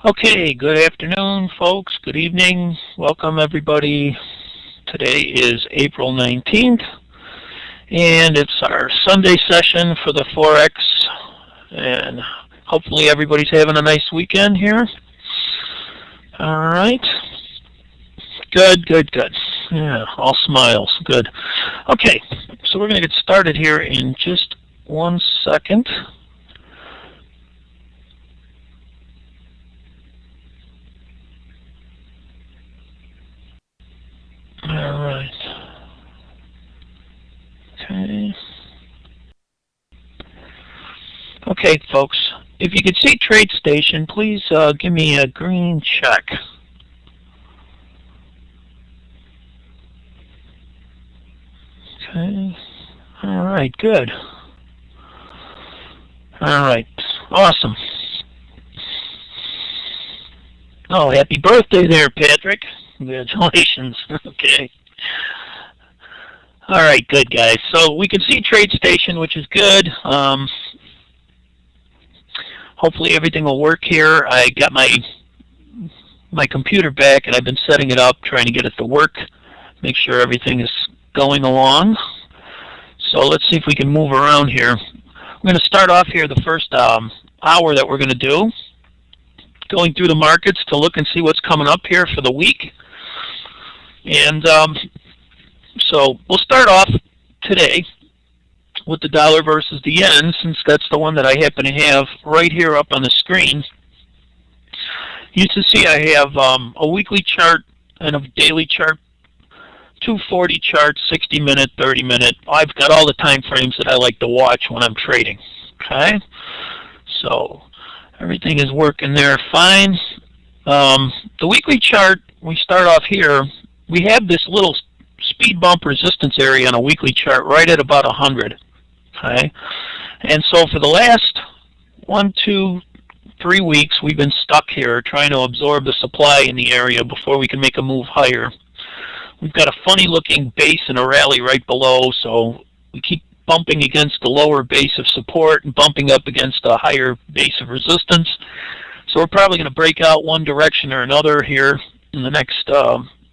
Okay, good afternoon, folks. Good evening. Welcome, everybody. Today is April 19th, and it's our Sunday session for the Forex. And hopefully everybody's having a nice weekend here. All right. Good, good, good. Yeah, all smiles. Good. Okay, so we're going to get started here in just 1 second. All right. Okay. Okay, folks. If you could see TradeStation, please give me a green check. Okay. All right. Good. All right. Awesome. Oh, happy birthday there, Patrick. Congratulations. Okay. All right, good, guys. So we can see TradeStation, which is good. Hopefully everything will work here. I got my computer back, and I've been setting it up, trying to get it to work, make sure everything is going along. So let's see if we can move around here. I'm going to start off here the first hour that we're going to do, going through the markets to look and see what's coming up here for the week. And so we'll start off today with the dollar versus the yen, since that's the one that I happen to have right here up on the screen. You can see I have a weekly chart and a daily chart, 240 chart, 60-minute, 30-minute. I've got all the time frames that I like to watch when I'm trading. Okay, so everything is working there fine. The weekly chart, we start off here. We have this little speed bump resistance area on a weekly chart right at about 100. Okay, and so for the last 1, 2, 3 weeks, we've been stuck here trying to absorb the supply in the area before we can make a move higher. We've got a funny looking base and a rally right below, so we keep bumping against the lower base of support and bumping up against a higher base of resistance. So we're probably going to break out one direction or another here in the next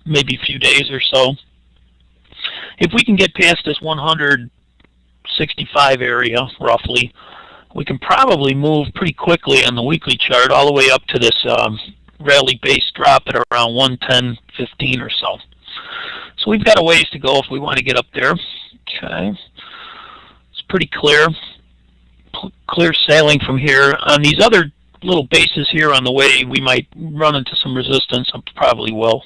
maybe few days or so. If we can get past this 165 area, roughly, we can probably move pretty quickly on the weekly chart all the way up to this rally base drop at around 110.15 or so. So we've got a ways to go if we want to get up there. Okay, it's pretty clear sailing from here. On these other little bases here on the way, we might run into some resistance. I probably will.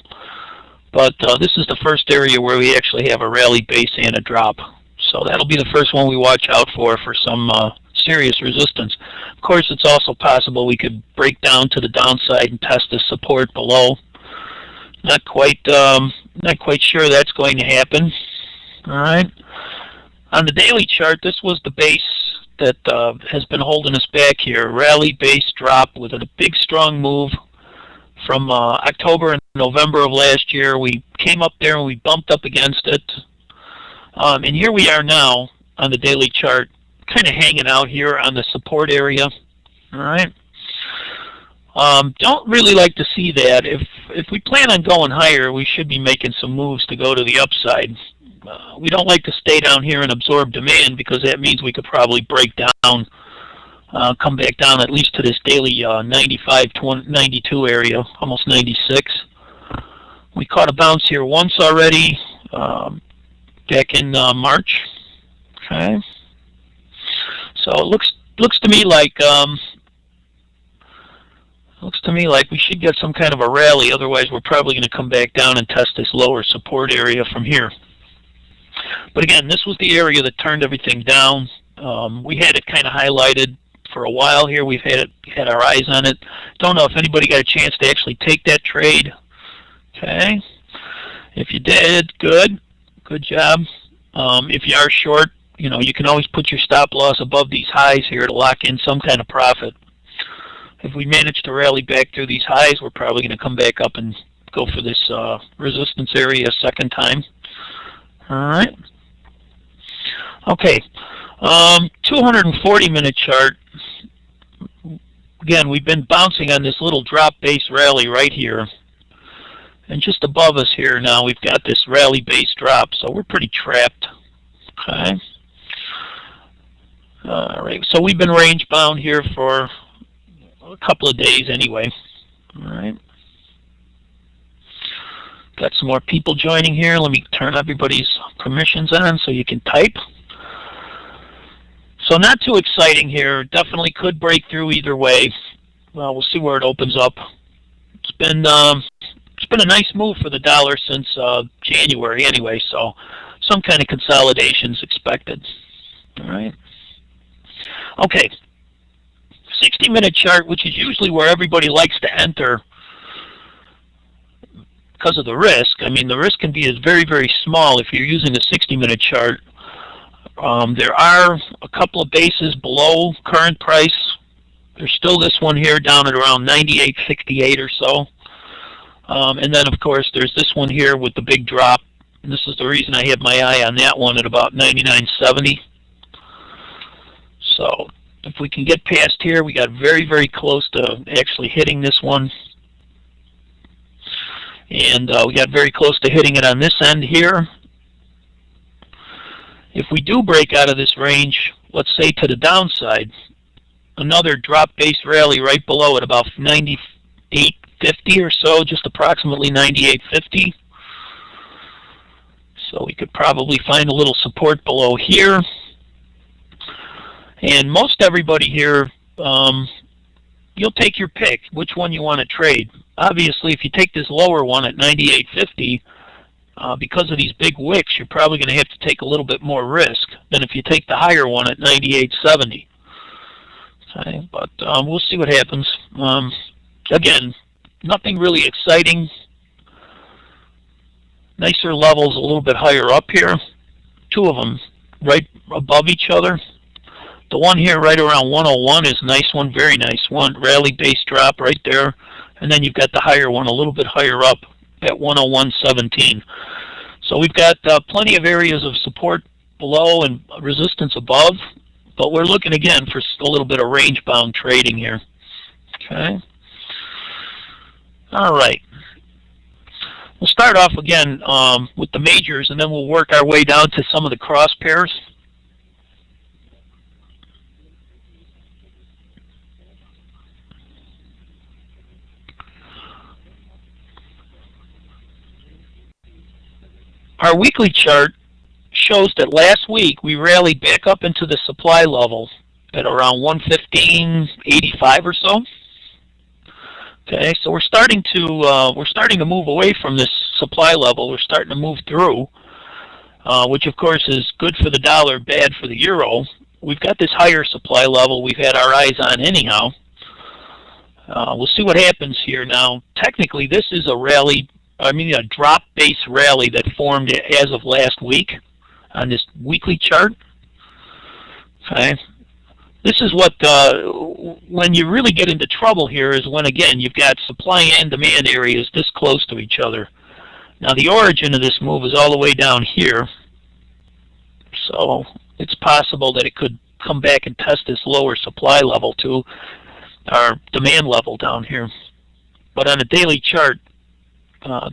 But this is the first area where we actually have a rally base and a drop. So that'll be the first one we watch out for some serious resistance. Of course, it's also possible we could break down to the downside and test the support below. Not quite sure that's going to happen. All right. On the daily chart, this was the base that has been holding us back here. Rally base drop with a big strong move from October and November of last year. We came up there and we bumped up against it. And here we are now on the daily chart, kind of hanging out here on the support area. All right. Don't really like to see that. If we plan on going higher, we should be making some moves to go to the upside. We don't like to stay down here and absorb demand, because that means we could probably break down, come back down at least to this daily 95.92 area, almost 96. We caught a bounce here once already, back in March. Okay, so it looks to me like we should get some kind of a rally. Otherwise, we're probably going to come back down and test this lower support area from here. But again, this was the area that turned everything down. We had it kind of highlighted for a while here. We've had our eyes on it. Don't know if anybody got a chance to actually take that trade. Okay, if you did, good job. If you are short, you can always put your stop loss above these highs here to lock in some kind of profit. If we manage to rally back through these highs, we're probably going to come back up and go for this resistance area a second time. All right. Okay. 240-minute chart. again, we've been bouncing on this little drop base rally right here. And just above us here now, we've got this rally base drop, so we're pretty trapped. Okay. All right, so we've been range bound here for a couple of days anyway. All right. Got some more people joining here. Let me turn everybody's permissions on so you can type. So not too exciting here. Definitely could break through either way. Well, we'll see where it opens up. It's been a nice move for the dollar since January anyway, so some kind of consolidation is expected. All right. Okay. 60-minute chart, which is usually where everybody likes to enter because of the risk. I mean, the risk can be very, very small if you're using a 60-minute chart. There are a couple of bases below current price. There's still this one here down at around 98.68 or so. And then, of course, there's this one here with the big drop. And this is the reason I had my eye on that one at about 99.70. So if we can get past here, we got very, very close to actually hitting this one. And we got very close to hitting it on this end here. If we do break out of this range, let's say to the downside, another drop base rally right below at about 98.50 or so, just approximately 98.50. So we could probably find a little support below here. And most everybody here, you'll take your pick which one you want to trade. Obviously, if you take this lower one at 98.50, because of these big wicks, you're probably going to have to take a little bit more risk than if you take the higher one at 98.70. Okay, but we'll see what happens. Again, nothing really exciting. Nicer levels a little bit higher up here. Two of them right above each other. The one here right around 101 is a nice one, very nice one. Rally base drop right there. And then you've got the higher one a little bit higher up at 101.17. So we've got plenty of areas of support below and resistance above. But we're looking again for a little bit of range-bound trading here. Okay. All right. We'll start off again with the majors, and then we'll work our way down to some of the cross pairs. Our weekly chart shows that last week we rallied back up into the supply level at around 115.85 or so. Okay, so we're starting to move away from this supply level. We're starting to move through, which of course is good for the dollar, bad for the euro. We've got this higher supply level we've had our eyes on anyhow. We'll see what happens here now. Technically, this is a drop base rally that formed as of last week on this weekly chart. Okay. This is what, when you really get into trouble here is when, again, you've got supply and demand areas this close to each other. Now, the origin of this move is all the way down here. So it's possible that it could come back and test this lower supply level to our demand level down here. But on a daily chart,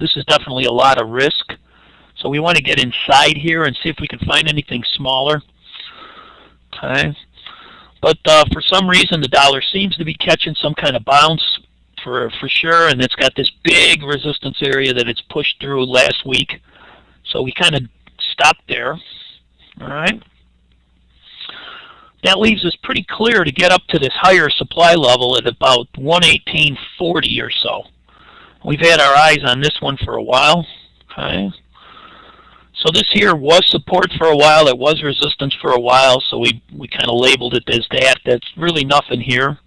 this is definitely a lot of risk. So we want to get inside here and see if we can find anything smaller. Okay. But for some reason, the dollar seems to be catching some kind of bounce for sure, and it's got this big resistance area that it's pushed through last week. So we kind of stopped there. All right. That leaves us pretty clear to get up to this higher supply level at about 118.40 or so. We've had our eyes on this one for a while. Okay. So this here was support for a while. It was resistance for a while. So we kind of labeled it as that. That's really nothing here.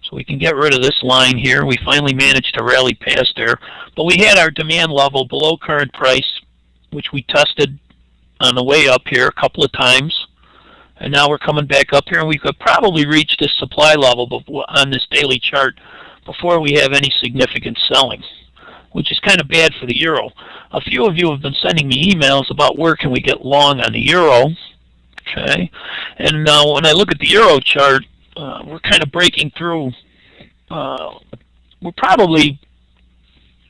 So we can get rid of this line here. We finally managed to rally past there. But we had our demand level below current price, which we tested on the way up here a couple of times. And now we're coming back up here, and we could probably reach this supply level on this daily chart before we have any significant selling, which is kind of bad for the euro. A few of you have been sending me emails about where can we get long on the euro. Okay, and when I look at the euro chart, we're kind of breaking through. We're probably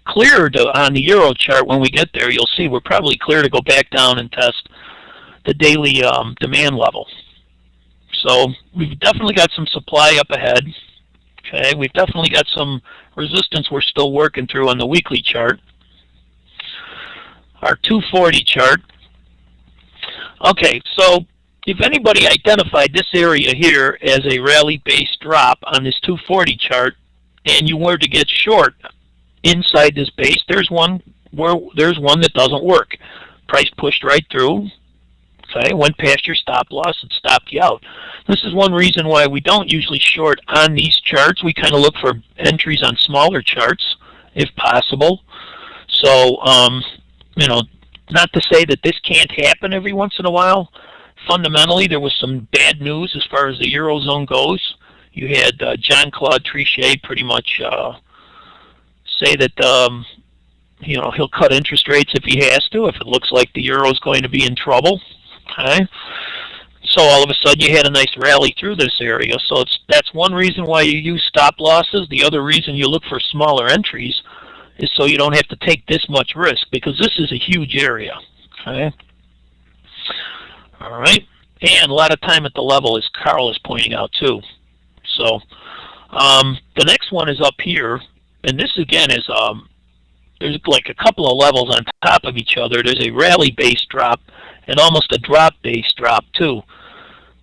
clear on the Euro chart. When we get there, you'll see we're probably clear to go back down and test the daily demand level. So we've definitely got some supply up ahead. Okay, we've definitely got some resistance we're still working through on the weekly chart. Our 240 chart. Okay, so if anybody identified this area here as a rally-based drop on this 240 chart, and you were to get short inside this base, there's one that doesn't work. Price pushed right through. Okay, went past your stop loss and stopped you out. This is one reason why we don't usually short on these charts. We kind of look for entries on smaller charts if possible. So, you know, not to say that this can't happen every once in a while. Fundamentally, there was some bad news as far as the Eurozone goes. You had Jean-Claude Trichet pretty much say that you know, he'll cut interest rates if he has to, if it looks like the Euro is going to be in trouble. Okay, so all of a sudden you had a nice rally through this area. So that's one reason why you use stop losses. The other reason you look for smaller entries is so you don't have to take this much risk, because this is a huge area. Okay, all right, and a lot of time at the level, as Carl is pointing out too. So the next one is up here, and this again is there's like a couple of levels on top of each other. There's a rally-based drop and almost a drop-based drop too.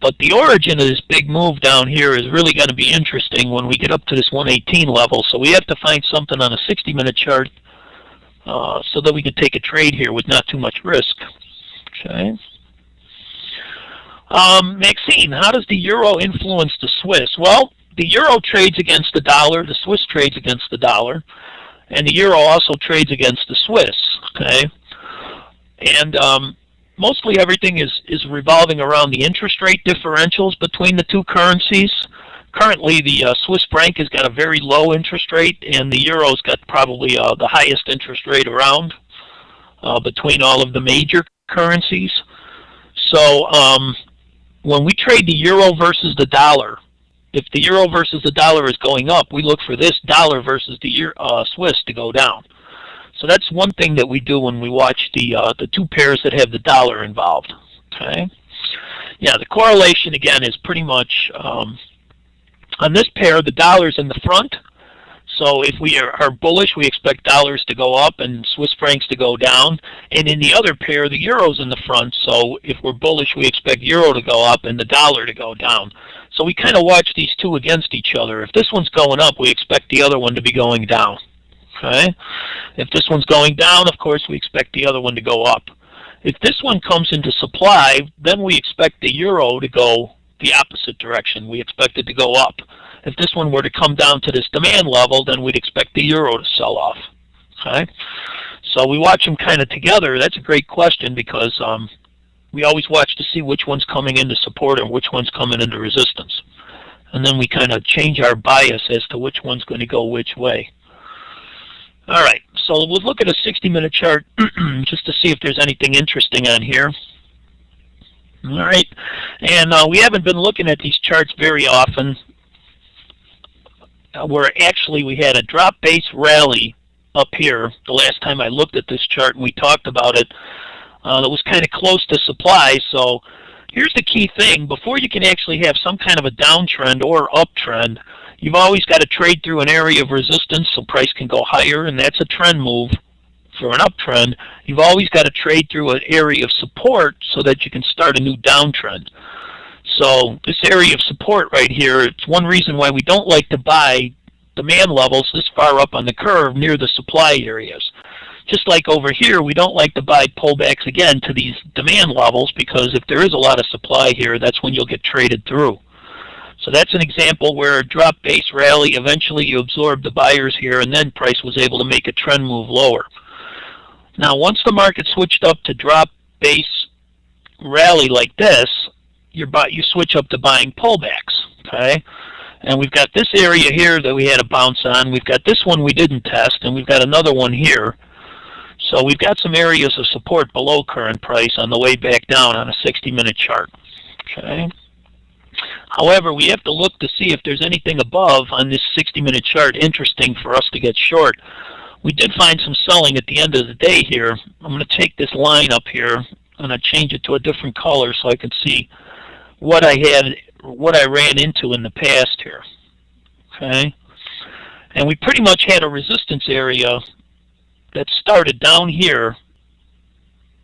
But the origin of this big move down here is really going to be interesting when we get up to this 118 level. So we have to find something on a 60-minute chart so that we can take a trade here with not too much risk. Okay. Maxine, how does the Euro influence the Swiss? Well, the Euro trades against the dollar, the Swiss trades against the dollar, and the Euro also trades against the Swiss. Okay, and mostly everything is revolving around the interest rate differentials between the two currencies. Currently, the Swiss franc has got a very low interest rate, and the Euro's got probably the highest interest rate around between all of the major currencies. So when we trade the Euro versus the dollar, if the Euro versus the dollar is going up, we look for this dollar versus the Swiss to go down. So that's one thing that we do when we watch the two pairs that have the dollar involved. Okay. Yeah, the correlation again is pretty much on this pair, the dollar's in the front. So if we are bullish, we expect dollars to go up and Swiss francs to go down. And in the other pair, the euro's in the front. So if we're bullish, we expect euro to go up and the dollar to go down. So we kind of watch these two against each other. If this one's going up, we expect the other one to be going down. Okay? If this one's going down, of course, we expect the other one to go up. If this one comes into supply, then we expect the euro to go the opposite direction. We expect it to go up. If this one were to come down to this demand level, then we'd expect the euro to sell off. Okay? So we watch them kind of together. That's a great question, because we always watch to see which one's coming into support and which one's coming into resistance. And then we kind of change our bias as to which one's going to go which way. All right, so we'll look at a 60-minute chart just to see if there's anything interesting on here. All right, and we haven't been looking at these charts very often. Where actually we had a drop-based rally up here the last time I looked at this chart and we talked about it. That was kind of close to supply. So here's the key thing. Before you can actually have some kind of a downtrend or uptrend, you've always got to trade through an area of resistance so price can go higher, and that's a trend move. For an uptrend, you've always got to trade through an area of support so that you can start a new downtrend. So this area of support right here, it's one reason why we don't like to buy demand levels this far up on the curve near the supply areas. Just like over here, we don't like to buy pullbacks again to these demand levels, because if there is a lot of supply here, that's when you'll get traded through. So that's an example where a drop-based rally, eventually you absorb the buyers here, and then price was able to make a trend move lower. Now, once the market switched up to drop-based rally like this, you switch up to buying pullbacks, okay? And we've got this area here that we had a bounce on. We've got this one we didn't test, and we've got another one here. So we've got some areas of support below current price on the way back down on a 60-minute chart, okay? However, we have to look to see if there's anything above on this 60-minute chart interesting for us to get short. We did find some selling at the end of the day here. I'm going to take this line up here and I change it to a different color so I can see what I ran into in the past here. Okay, and we pretty much had a resistance area that started down here.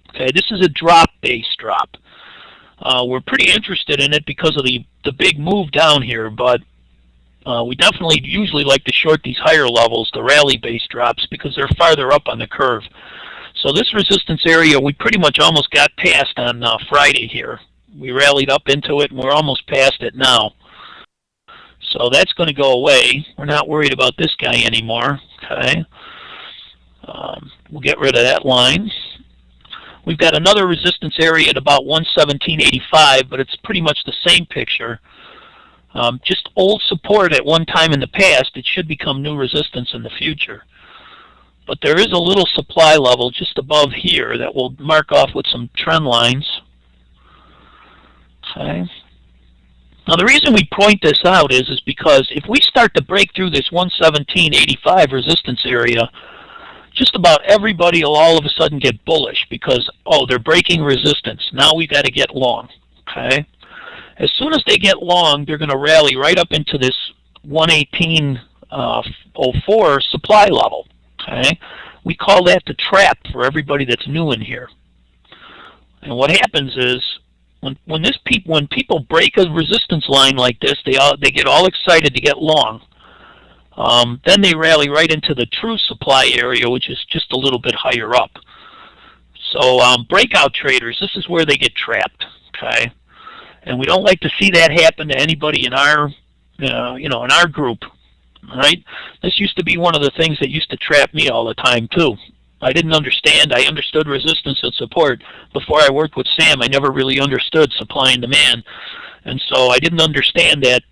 Okay, this is a drop-based drop. We're pretty interested in it because of the big move down here, but we definitely usually like to short these higher levels, the rally-based drops, because they're farther up on the curve. So this resistance area we pretty much almost got past on Friday here. We rallied up into it and we're almost past it now. So that's going to go away. We're not worried about this guy anymore. Okay, we'll get rid of that line. We've got another resistance area at about 117.85, but it's pretty much the same picture. Just old support at one time in the past. It should become new resistance in the future. But there is a little supply level just above here that we'll mark off with some trend lines. Okay. Now the reason we point this out is because if we start to break through this 117.85 resistance area, just about everybody will all of a sudden get bullish because, oh, they're breaking resistance. Now we've got to get long. Okay. As soon as they get long, they're going to rally right up into this 118.04 supply level. Okay, we call that the trap for everybody that's new in here. And what happens is when people break a resistance line like this, they get all excited to get long. Then they rally right into the true supply area, which is just a little bit higher up. So breakout traders, this is where they get trapped. Okay. And we don't like to see that happen to anybody in our, in our group, right? This used to be one of the things that used to trap me all the time too. I didn't understand. I understood resistance and support. Before I worked with Sam, I never really understood supply and demand, and so I didn't understand that,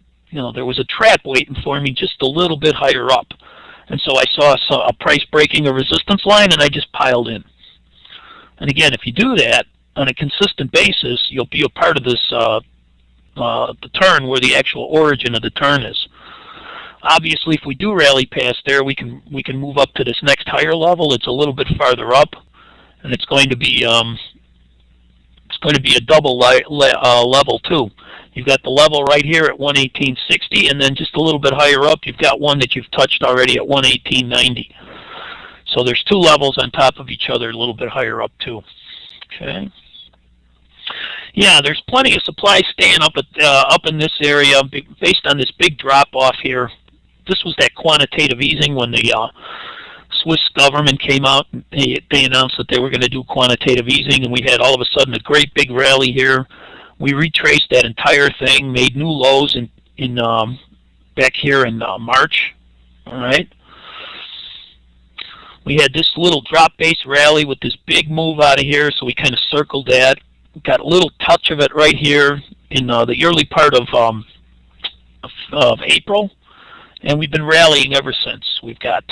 there was a trap waiting for me just a little bit higher up, and so I saw a price breaking a resistance line, and I just piled in. And again, if you do that on a consistent basis, you'll be a part of this the turn where the actual origin of the turn is. Obviously, if we do rally past there, we can move up to this next higher level. It's a little bit farther up, and it's going to be a double level too. You've got the level right here at 118.60, and then just a little bit higher up, you've got one that you've touched already at 118.90. So there's two levels on top of each other, a little bit higher up too. Okay. Yeah, there's plenty of supply staying up in this area based on this big drop off here. This was that quantitative easing when the Swiss government came out. They announced that they were going to do quantitative easing, and we had all of a sudden a great big rally here. We retraced that entire thing, made new lows in back here in March. All right. We had this little drop-based rally with this big move out of here, so we kind of circled that. We got a little touch of it right here in the early part of April, and we've been rallying ever since. We've got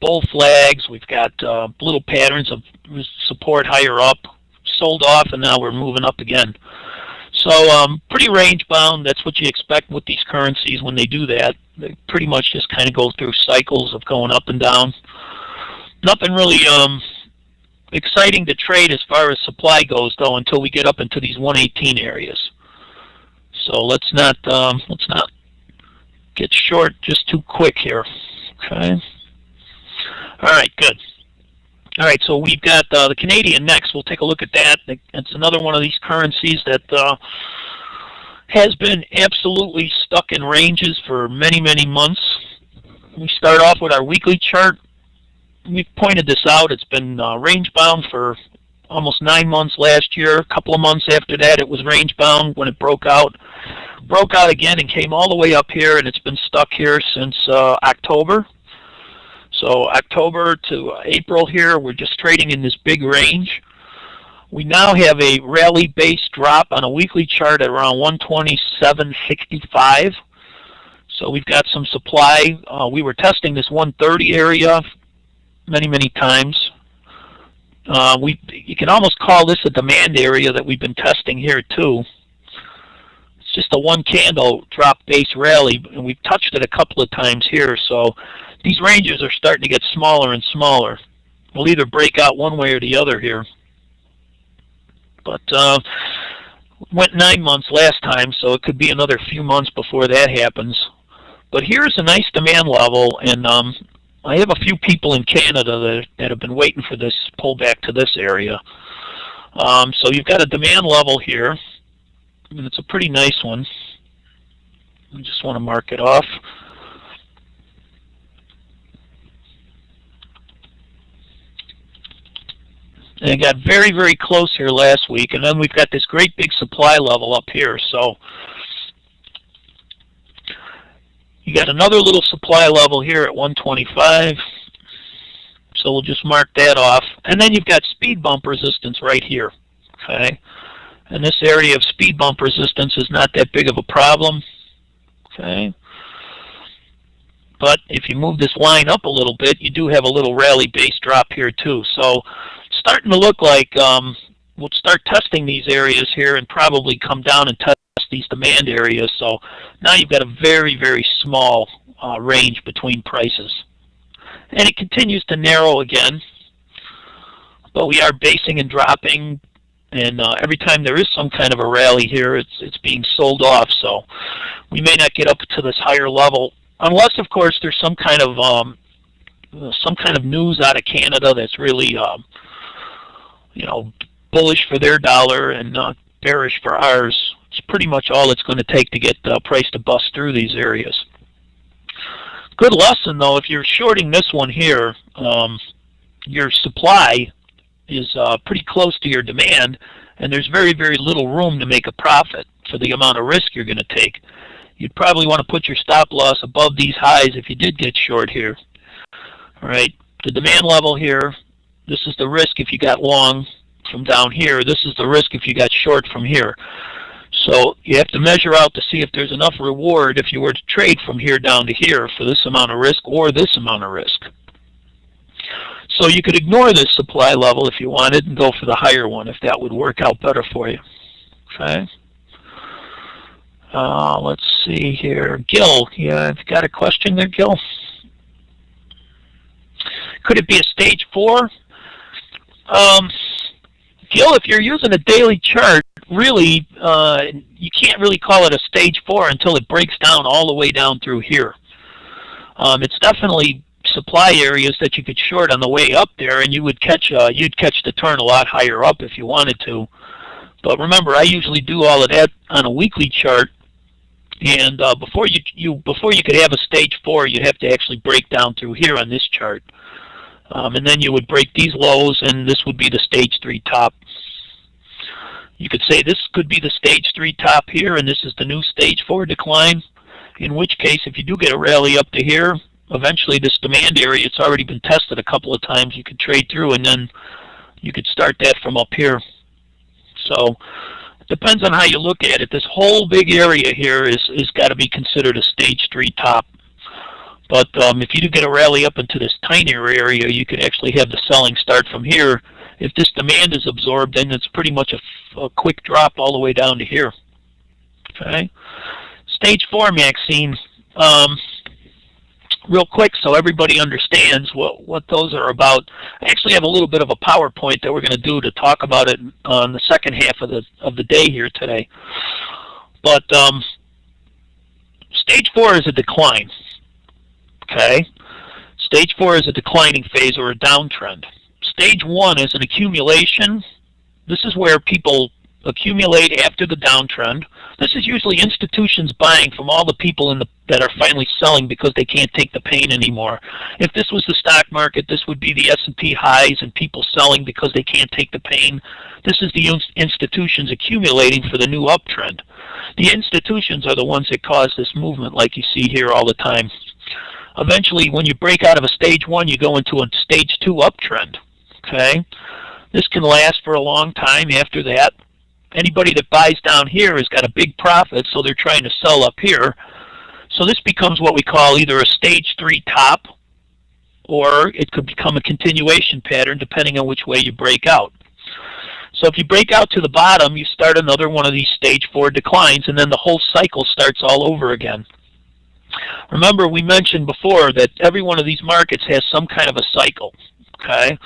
bull flags, we've got little patterns of support higher up, sold off, and now we're moving up again. So pretty range bound. That's what you expect with these currencies when they do that. They pretty much just kind of go through cycles of going up and down. Nothing really exciting to trade as far as supply goes, though, until we get up into these 118 areas. So let's not get short just too quick here. Okay. All right, good. All right, so we've got the Canadian next. We'll take a look at that. It's another one of these currencies that has been absolutely stuck in ranges for many, many months. We start off with our weekly chart. We've pointed this out. It's been range bound for almost 9 months last year. A couple of months after that, it was range bound when it broke out. Broke out again and came all the way up here, and it's been stuck here since October. So October to April here, we're just trading in this big range. We now have a rally-based drop on a weekly chart at around 127.65. So we've got some supply. We were testing this 130 area many, many times. You can almost call this a demand area that we've been testing here too. It's just a one candle drop base rally, and we've touched it a couple of times here. So these ranges are starting to get smaller and smaller. We'll either break out one way or the other here. But went 9 months last time, so it could be another few months before that happens. But here's a nice demand level, and I have a few people in Canada that have been waiting for this pullback to this area. So you've got a demand level here, and it's a pretty nice one. I just want to mark it off. And it got very, very close here last week, and then we've got this great big supply level up here. So you got another little supply level here at 125. So we'll just mark that off. And then you've got speed bump resistance right here. Okay. And this area of speed bump resistance is not that big of a problem. Okay. But if you move this line up a little bit, you do have a little rally base drop here too. So starting to look like we'll start testing these areas here and probably come down and test these demand areas. So now you've got a very, very small range between prices. And it continues to narrow again. But we are basing and dropping. And every time there is some kind of a rally here, it's being sold off. So we may not get up to this higher level, unless, of course, there's some kind of news out of Canada that's really, you know, bullish for their dollar and bearish for ours. It's pretty much all it's going to take to get the price to bust through these areas. Good lesson, though, if you're shorting this one here, your supply is pretty close to your demand, and there's very, very little room to make a profit for the amount of risk you're going to take. You'd probably want to put your stop loss above these highs if you did get short here. All right, the demand level here, this is the risk if you got long from down here. This is the risk if you got short from here. So you have to measure out to see if there's enough reward if you were to trade from here down to here for this amount of risk or this amount of risk. So you could ignore this supply level if you wanted and go for the higher one if that would work out better for you. Okay. Let's see here. Gil, yeah, I've got a question there, Gil. Could it be a stage 4? Gil, if you're using a daily chart, really, you can't really call it a stage 4 until it breaks down all the way down through here. It's definitely supply areas that you could short on the way up there, and you would catch you'd catch the turn a lot higher up if you wanted to. But remember, I usually do all of that on a weekly chart, and before you could have a stage 4, you'd have to actually break down through here on this chart, and then you would break these lows, and this would be the stage 3 top. You could say this could be the stage 3 top here, and this is the new stage 4 decline. In which case, if you do get a rally up to here, eventually this demand area, it's already been tested a couple of times, you could trade through, and then you could start that from up here. So it depends on how you look at it. This whole big area here is got to be considered a stage 3 top. But if you do get a rally up into this tinier area, you could actually have the selling start from here. If this demand is absorbed, then it's pretty much a quick drop all the way down to here. Okay, stage 4, Maxine. Real quick, so everybody understands what those are about. I actually have a little bit of a PowerPoint that we're going to do to talk about it on the second half of the day here today. But stage 4 is a decline. Okay, stage 4 is a declining phase or a downtrend. Stage 1 is an accumulation. This is where people accumulate after the downtrend. This is usually institutions buying from all the people that are finally selling because they can't take the pain anymore. If this was the stock market, this would be the S&P highs and people selling because they can't take the pain. This is the institutions accumulating for the new uptrend. The institutions are the ones that cause this movement like you see here all the time. Eventually, when you break out of a stage 1, you go into a stage 2 uptrend. Okay, this can last for a long time after that. Anybody that buys down here has got a big profit, so they're trying to sell up here. So this becomes what we call either a stage 3 top, or it could become a continuation pattern depending on which way you break out. So if you break out to the bottom, you start another one of these stage 4 declines, and then the whole cycle starts all over again. Remember, we mentioned before that every one of these markets has some kind of a cycle. Okay?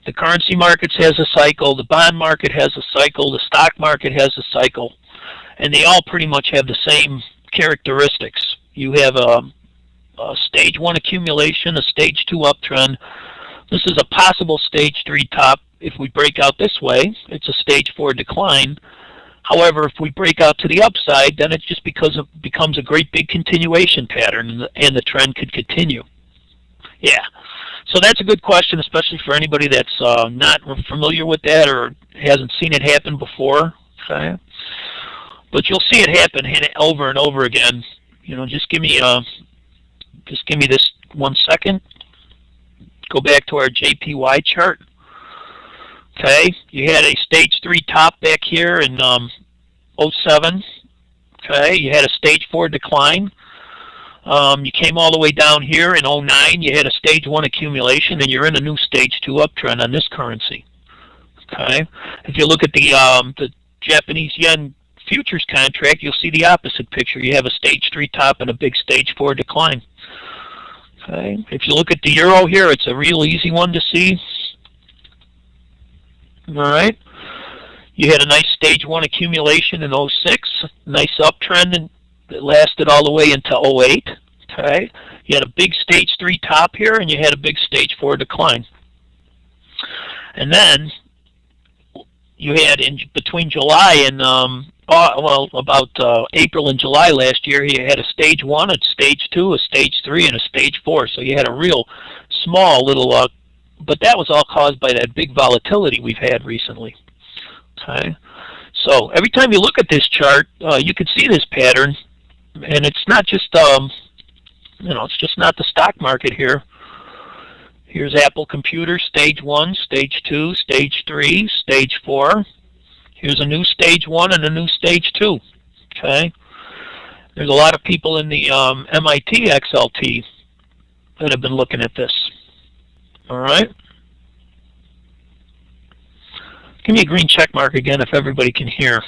The currency markets has a cycle, the bond market has a cycle, the stock market has a cycle, and they all pretty much have the same characteristics. You have a stage 1 accumulation, a stage 2 uptrend. This is a possible stage 3 top. If we break out this way, it's a stage 4 decline. However, if we break out to the upside, then it just becomes a great big continuation pattern, and the trend could continue. Yeah, so that's a good question, especially for anybody that's not familiar with that or hasn't seen it happen before. Okay, but you'll see it happen over and over again. You know, just give me this 1 second. Go back to our JPY chart. Okay, you had a stage 3 top back here in 07. Okay, you had a stage 4 decline. You came all the way down here in 09. You had a stage 1 accumulation, and you're in a new stage 2 uptrend on this currency. Okay, if you look at the Japanese yen futures contract, you'll see the opposite picture. You have a stage 3 top and a big stage 4 decline. Okay, if you look at the euro here, it's a real easy one to see. All right, you had a nice stage 1 accumulation in 06, nice uptrend that lasted all the way into 08. Okay, you had a big stage 3 top here, and you had a big stage 4 decline. And then you had between July and about April and July last year, you had a stage 1, a stage 2, a stage 3, and a stage 4. So you had a real small little but that was all caused by that big volatility we've had recently. Okay, so every time you look at this chart, you can see this pattern, and it's not just it's just not the stock market here. Here's Apple Computer, stage 1, stage 2, stage 3, stage 4. Here's a new stage 1 and a new stage 2. Okay, there's a lot of people in the MIT XLT that have been looking at this. All right. Give me a green check mark again if everybody can hear.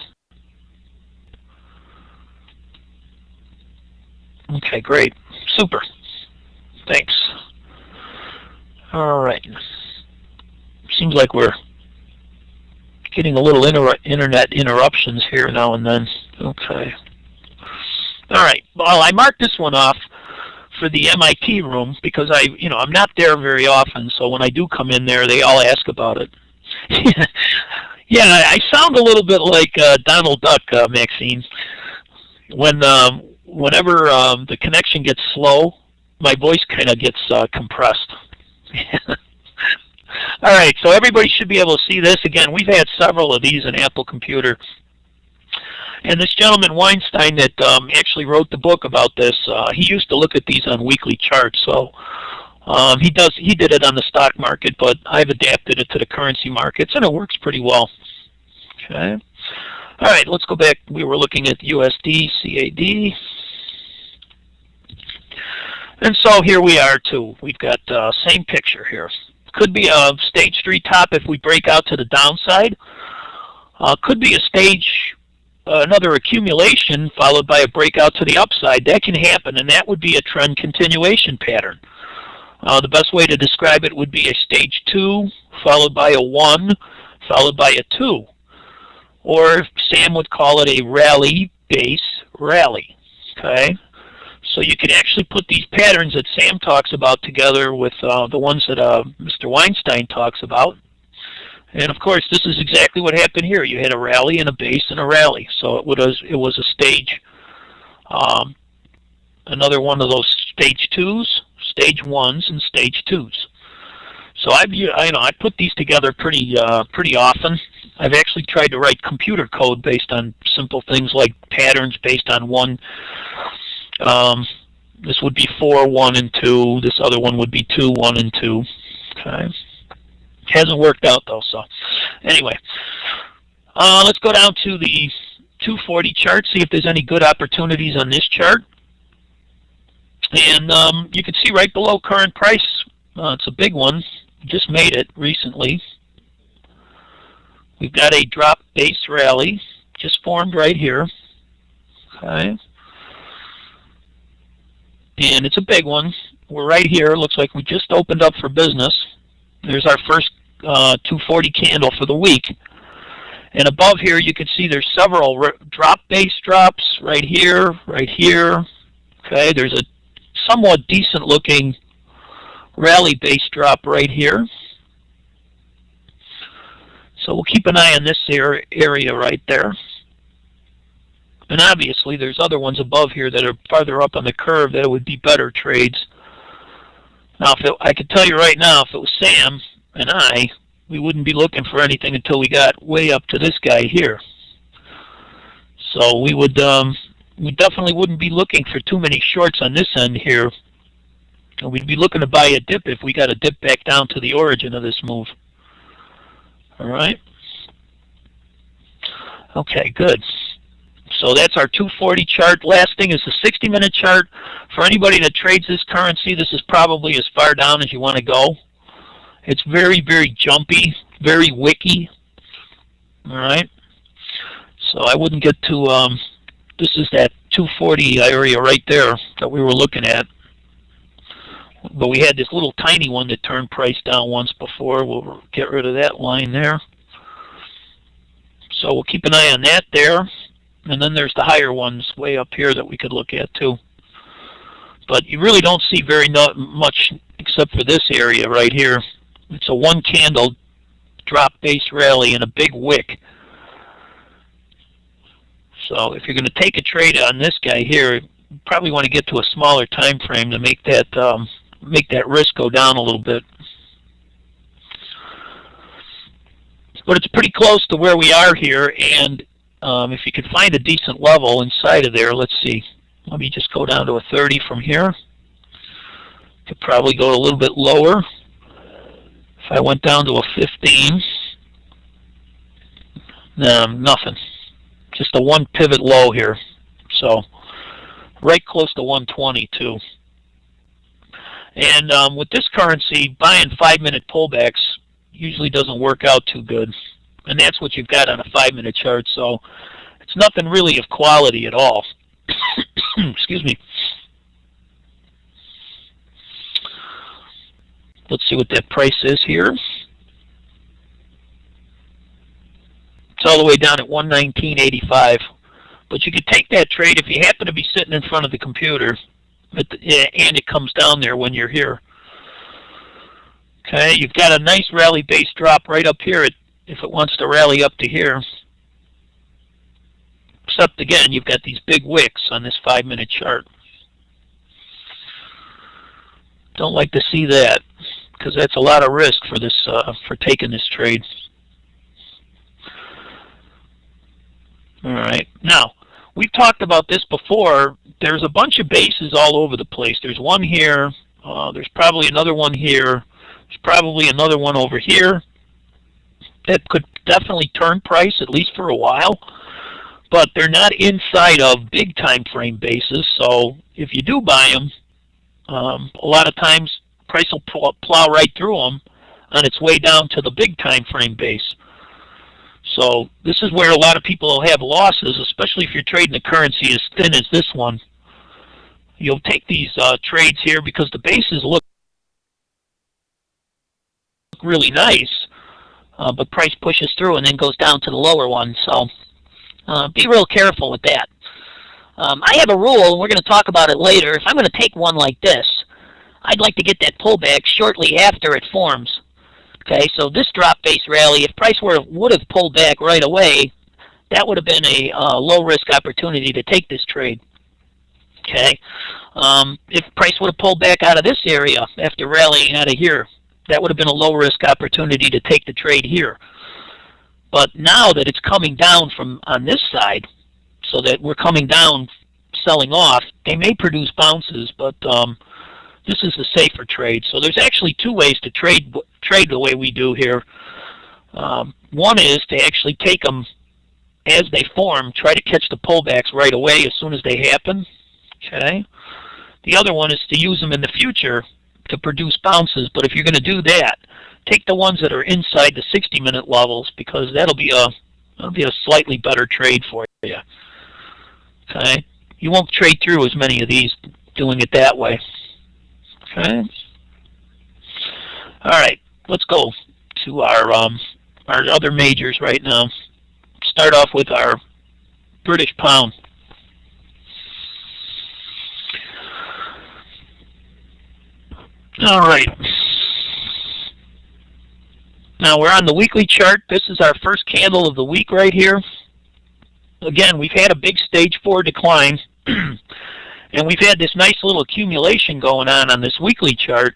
Okay, great. Super. Thanks. All right. Seems like we're getting a little internet interruptions here now and then. Okay. All right. Well, I marked this one off for the MIT room because I'm not there very often, so when I do come in there, they all ask about it. Yeah, I sound a little bit like Donald Duck, Maxine. Whenever the connection gets slow, my voice kind of gets compressed. All right, so everybody should be able to see this. Again, we've had several of these in Apple Computer. And this gentleman, Weinstein, that actually wrote the book about this, he used to look at these on weekly charts. So he did it on the stock market, but I've adapted it to the currency markets, and it works pretty well. Okay. All right, let's go back. We were looking at USD, CAD. And so here we are, too. We've got same picture here. Could be a stage 3 top if we break out to the downside. Could be a stage another accumulation followed by a breakout to the upside. That can happen, and that would be a trend continuation pattern. The best way to describe it would be a stage 2 followed by a 1 followed by a 2. Or Sam would call it a rally base rally. Okay? So you can actually put these patterns that Sam talks about together with the ones that Mr. Weinstein talks about. And of course, this is exactly what happened here. You had a rally and a base and a rally. So it was a stage, another one of those stage 2s, stage 1s, and stage 2s. So I put these together pretty often. I've actually tried to write computer code based on simple things like patterns based on one. This would be 4, 1, and 2. This other one would be 2, 1, and 2. Okay. Hasn't worked out though. So anyway, let's go down to the 240 chart. See if there's any good opportunities on this chart. And you can see right below current price. It's a big one. Just made it recently. We've got a drop base rally just formed right here. Okay. And it's a big one. We're right here. Looks like we just opened up for business. There's our first 240 candle for the week. And above here, you can see there's several drop base drops right here, right here. Okay, there's a somewhat decent looking rally base drop right here. So we'll keep an eye on this area right there. And obviously, there's other ones above here that are farther up on the curve that would be better trades. Now, I could tell you right now, if it was Sam and I, we wouldn't be looking for anything until we got way up to this guy here. So we would, we definitely wouldn't be looking for too many shorts on this end here. And we'd be looking to buy a dip if we got a dip back down to the origin of this move. All right. Okay, good. So that's our 240 chart. Last thing is the 60-minute chart. For anybody that trades this currency, this is probably as far down as you want to go. It's very, very jumpy, very wicky. All right. So I wouldn't get to, this is that 240 area right there that we were looking at. But we had this little tiny one that turned price down once before. We'll get rid of that line there. So we'll keep an eye on that there. And then there's the higher ones way up here that we could look at too. But you really don't see very much except for this area right here. It's a one candle drop base rally and a big wick. So if you're going to take a trade on this guy here, you probably want to get to a smaller time frame to make that risk go down a little bit. But it's pretty close to where we are here, and if you could find a decent level inside of there, let's see. Let me just go down to a 30 from here. Could probably go a little bit lower. If I went down to a 15, nothing. Just a one pivot low here. So right close to 120 too. And with this currency, buying 5-minute pullbacks usually doesn't work out too good. And that's what you've got on a 5-minute chart. So it's nothing really of quality at all. Excuse me. Let's see what that price is here. It's all the way down at 119.85. But you could take that trade if you happen to be sitting in front of the computer, and it comes down there when you're here. Okay, you've got a nice rally base drop right up here if it wants to rally up to here. Except again, you've got these big wicks on this 5-minute chart. Don't like to see that because that's a lot of risk for this for taking this trade. All right, now we've talked about this before. There's a bunch of bases all over the place. There's one here. There's probably another one here. There's probably another one over here that could definitely turn price, at least for a while. But they're not inside of big time frame bases. So if you do buy them, a lot of times price will plow right through them on its way down to the big time frame base. So this is where a lot of people will have losses, especially if you're trading a currency as thin as this one. You'll take these trades here because the bases look really nice, but price pushes through and then goes down to the lower one. So be real careful with that. I have a rule, and we're going to talk about it later. If I'm going to take one like this, I'd like to get that pullback shortly after it forms. Okay, so this drop base rally, if price would have pulled back right away, that would have been a low risk opportunity to take this trade. Okay, if price would have pulled back out of this area after rallying out of here, that would have been a low risk opportunity to take the trade here. But now that it's coming down from on this side, so that we're coming down, selling off, they may produce bounces, but this is a safer trade. So there's actually two ways to trade the way we do here. One is to actually take them as they form, try to catch the pullbacks right away as soon as they happen. Okay. The other one is to use them in the future to produce bounces. But if you're going to do that, take the ones that are inside the 60-minute levels, because that'll be a slightly better trade for you. Okay, you won't trade through as many of these doing it that way. Okay. All right, let's go to our other majors right now. Start off with our British pound. All right. Now we're on the weekly chart. This is our first candle of the week right here. Again, we've had a big stage 4 decline, and we've had this nice little accumulation going on this weekly chart.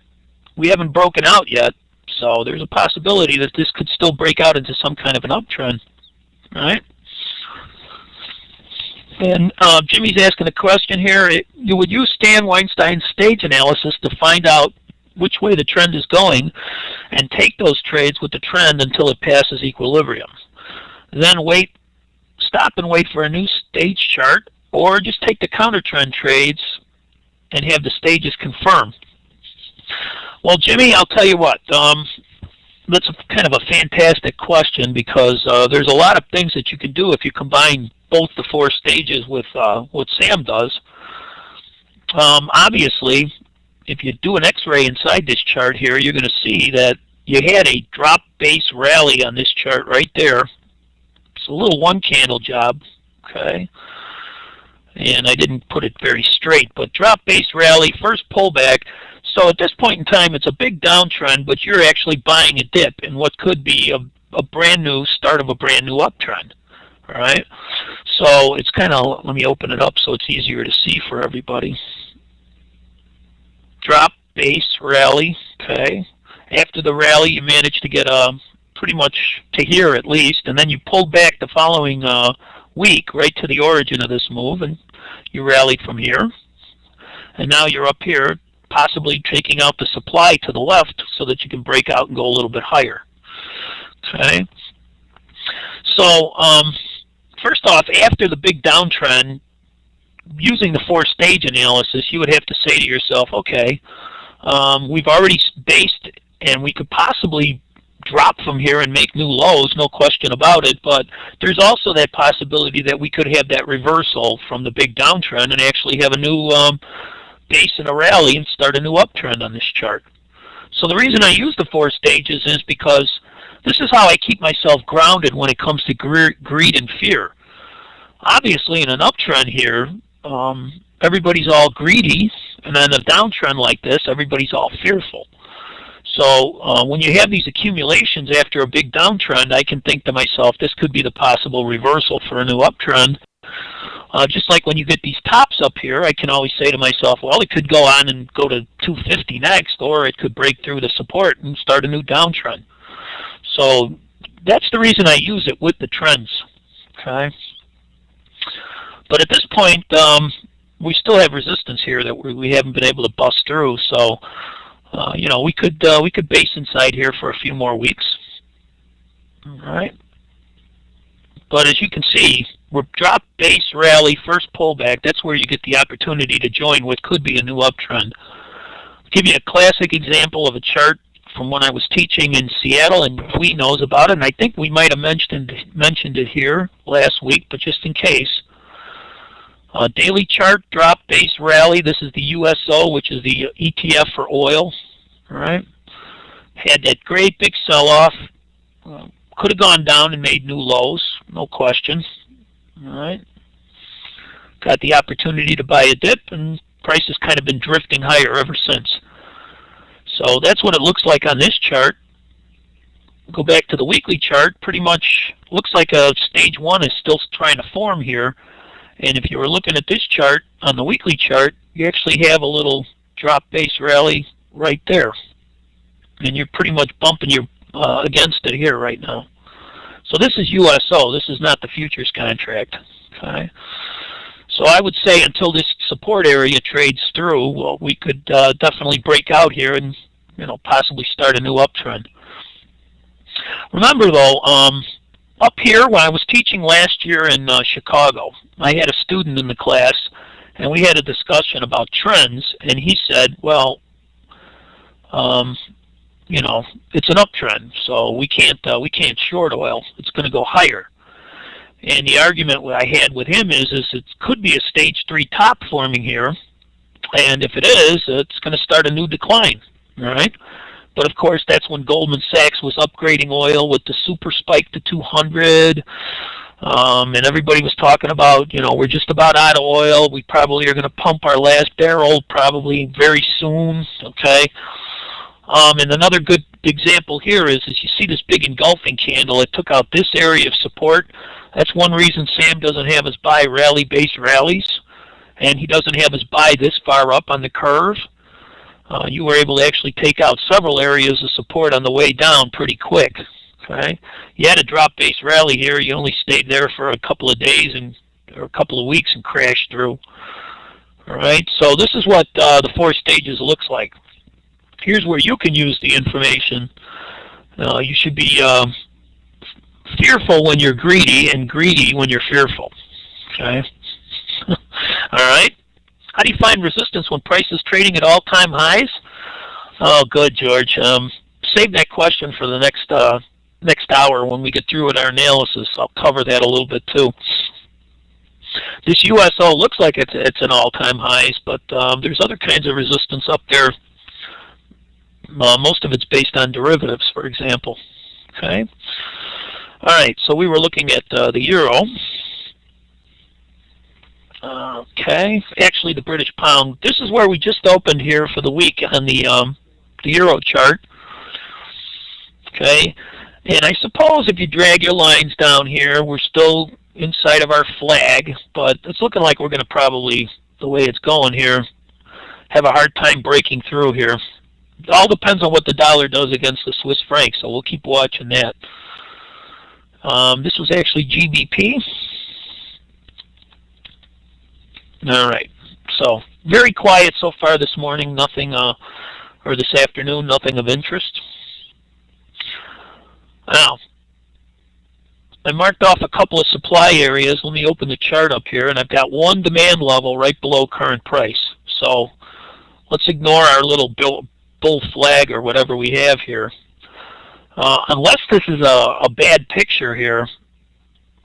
We haven't broken out yet, so there's a possibility that this could still break out into some kind of an uptrend. All right? And Jimmy's asking a question here. You would use Stan Weinstein's stage analysis to find out which way the trend is going and take those trades with the trend until it passes equilibrium. Then stop and wait for a new stage chart, or just take the counter trend trades and have the stages confirm. Well, Jimmy, I'll tell you what, that's kind of a fantastic question, because there's a lot of things that you can do if you combine both the 4 stages with what Sam does. Obviously, if you do an X-ray inside this chart here, you're going to see that you had a drop base rally on this chart right there. It's a little 1 candle job, okay? And I didn't put it very straight, but drop base rally, first pullback. So at this point in time, it's a big downtrend, but you're actually buying a dip in what could be a brand new start of a brand new uptrend. All right. So it's kind of, let me open it up so it's easier to see for everybody. Drop base rally. Okay. After the rally, you managed to get pretty much to here at least, and then you pulled back the following week right to the origin of this move, and you rallied from here. And now you're up here, possibly taking out the supply to the left so that you can break out and go a little bit higher. Okay. So first off, after the big downtrend, using the 4-stage analysis, you would have to say to yourself, okay, we've already based, and we could possibly drop from here and make new lows, no question about it, but there's also that possibility that we could have that reversal from the big downtrend and actually have a new base in a rally and start a new uptrend on this chart. So the reason I use the 4 stages is because this is how I keep myself grounded when it comes to greed and fear. Obviously, in an uptrend here, everybody's all greedy, and then a downtrend like this, everybody's all fearful. So when you have these accumulations after a big downtrend, I can think to myself, this could be the possible reversal for a new uptrend. Just like when you get these tops up here, I can always say to myself, well, it could go on and go to 250 next, or it could break through the support and start a new downtrend. So that's the reason I use it with the trends. Okay. But at this point, we still have resistance here that we haven't been able to bust through. So, you know, we could base inside here for a few more weeks. All right. But as you can see, we're drop base rally, first pullback. That's where you get the opportunity to join what could be a new uptrend. I'll give you a classic example of a chart from when I was teaching in Seattle, and Dewey knows about it. And I think we might have mentioned it here last week, but just in case. Daily chart, drop base rally. This is the USO, which is the ETF for oil. All right. Had that great big sell-off. Could have gone down and made new lows, no question. All right. Got the opportunity to buy a dip, and price has kind of been drifting higher ever since. So that's what it looks like on this chart. Go back to the weekly chart. Pretty much looks like a stage 1 is still trying to form here. And if you were looking at this chart on the weekly chart, you actually have a little drop base rally right there. And you're pretty much bumping your against it here right now. So this is USO. This is not the futures contract. Okay. So I would say until this support area trades through, well, we could definitely break out here and, you know, possibly start a new uptrend. Remember though, up here when I was teaching last year in Chicago, I had a student in the class, and we had a discussion about trends, and he said, well, you know, it's an uptrend, so we can't short oil. It's going to go higher. And the argument I had with him is it could be a stage 3 top forming here, and if it is, it's going to start a new decline. All right. But of course, that's when Goldman Sachs was upgrading oil with the super spike to 200. And everybody was talking about, you know, we're just about out of oil. We probably are going to pump our last barrel probably very soon. Okay. And another good example here is you see this big engulfing candle. It took out this area of support. That's one reason Sam doesn't have his buy rally-based rallies, and he doesn't have his buy this far up on the curve. You were able to actually take out several areas of support on the way down pretty quick. Okay, you had a drop-based rally here. You only stayed there for a couple of days or a couple of weeks and crashed through. All right, so this is what the 4 stages looks like. Here's where you can use the information. You should be fearful when you're greedy and greedy when you're fearful. Okay. All right. How do you find resistance when price is trading at all-time highs? Oh, good, George. Save that question for the next hour when we get through with our analysis. I'll cover that a little bit too. This USO looks like it's an all-time highs, but there's other kinds of resistance up there. Most of it's based on derivatives, for example. Okay. All right. So we were looking at the euro. Okay, actually the British pound. This is where we just opened here for the week on the euro chart. Okay, and I suppose if you drag your lines down here, we're still inside of our flag, but it's looking like we're going to probably, the way it's going here, have a hard time breaking through here. It all depends on what the dollar does against the Swiss franc, so we'll keep watching that. This was actually GBP. All right, so very quiet so far this morning, nothing, or this afternoon, nothing of interest. Now, I marked off a couple of supply areas. Let me open the chart up here, and I've got one demand level right below current price. So let's ignore our little bull flag or whatever we have here. Unless this is a bad picture here,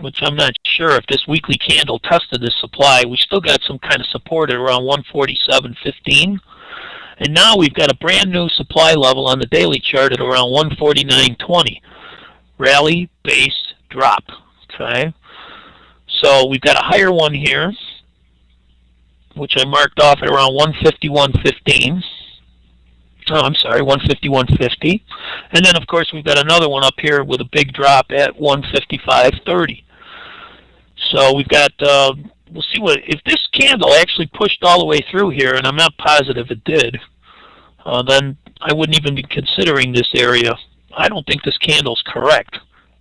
which I'm not sure if this weekly candle tested this supply. We still got some kind of support at around 147.15. And now we've got a brand new supply level on the daily chart at around 149.20. Rally, base, drop. Okay. So we've got a higher one here, which I marked off at around 151.15. Oh, I'm sorry, 151.50. And then, of course, we've got another one up here with a big drop at 155.30. So we've got, we'll see if this candle actually pushed all the way through here, and I'm not positive it did, then I wouldn't even be considering this area. I don't think this candle's correct.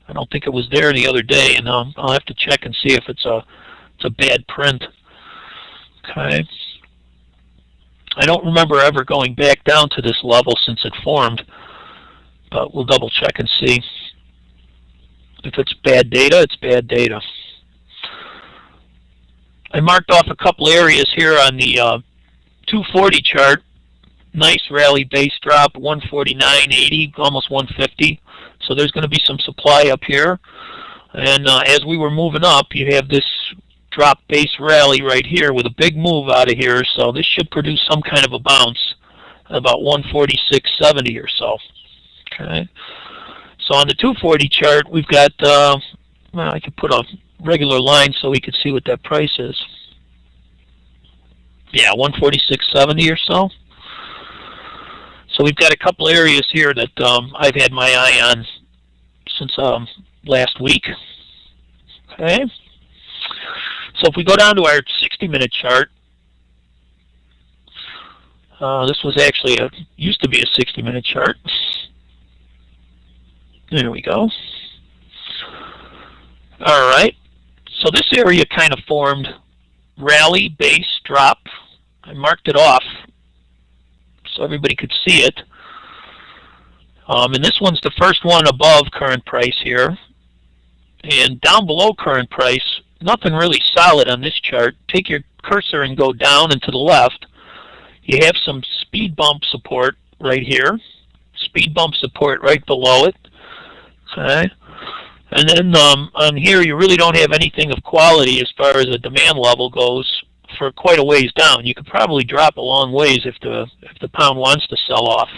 I don't think it was there the other day, and I'll have to check and see if it's a bad print. Okay. I don't remember ever going back down to this level since it formed, but we'll double check and see. If it's bad data, it's bad data. I marked off a couple areas here on the 240 chart. Nice rally base drop, 149.80, almost 150. So there's going to be some supply up here. And as we were moving up, you have this drop base rally right here with a big move out of here. So this should produce some kind of a bounce at about 146.70 or so. Okay. So on the 240 chart, we've got, well, I could put a regular line so we could see what that price is. Yeah, 146.70 or so. So we've got a couple areas here that I've had my eye on since last week. Okay. So if we go down to our 60-minute chart, this was actually used to be a 60-minute chart. There we go. All right. So this area kind of formed rally, base, drop. I marked it off so everybody could see it. And this one's the first one above current price here. And down below current price, nothing really solid on this chart. Take your cursor and go down and to the left. You have some speed bump support right here. speed bump support right below it. Okay. And then on here, you really don't have anything of quality as far as the demand level goes for quite a ways down. You could probably drop a long ways if the pound wants to sell off.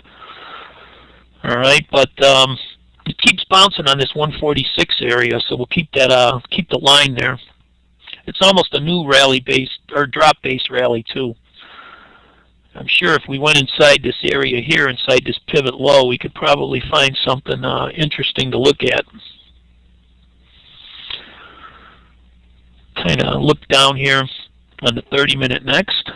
All right, but it keeps bouncing on this 146 area, so we'll keep that keep the line there. It's almost a new rally base or drop base rally too. I'm sure if we went inside this area here, inside this pivot low, we could probably find something interesting to look at. Kind of look down here on the 30-minute next.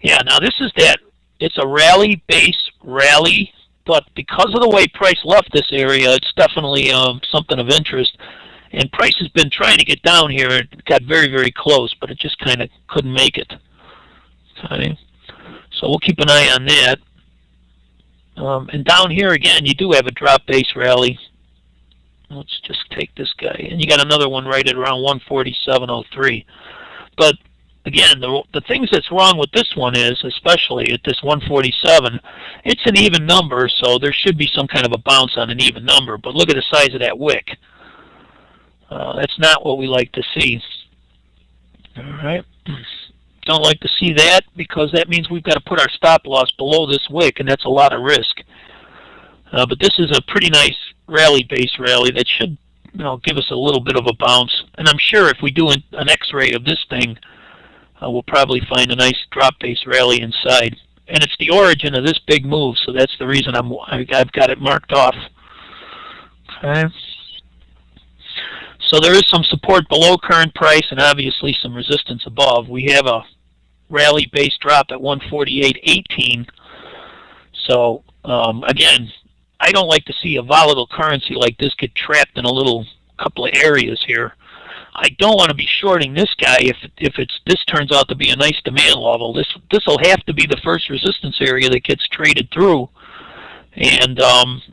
Yeah, now this is that. It's a rally base rally, but because of the way price left this area, it's definitely something of interest. And price has been trying to get down here. It got very, very close, but it just kind of couldn't make it. Okay, so we'll keep an eye on that. And down here again, you do have a drop base rally. Let's just take this guy, and you got another one right at around 147.03. But again, the things that's wrong with this one is, especially at this 147, it's an even number, so there should be some kind of a bounce on an even number. But look at the size of that wick. That's not what we like to see. All right. Don't like to see that because that means we've got to put our stop loss below this wick, and that's a lot of risk. But this is a pretty nice rally base rally that should, give us a little bit of a bounce. And I'm sure if we do an X-ray of this thing, we'll probably find a nice drop base rally inside. And it's the origin of this big move, so that's the reason I've got it marked off. Okay. So there is some support below current price and obviously some resistance above. We have a rally base drop at 148.18. So again, I don't like to see a volatile currency like this get trapped in a little couple of areas here. I don't want to be shorting this guy if this turns out to be a nice demand level. This will have to be the first resistance area that gets traded through. And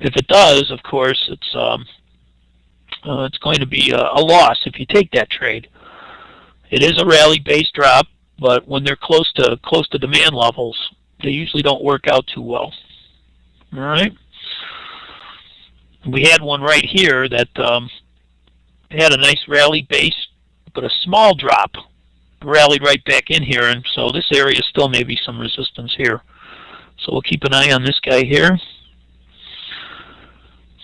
if it does, of course, it's going to be a loss if you take that trade. It is a rally-based drop, but when they're close to demand levels, they usually don't work out too well. All right. We had one right here that had a nice rally base, but a small drop rallied right back in here, and so this area still may be some resistance here. So we'll keep an eye on this guy here.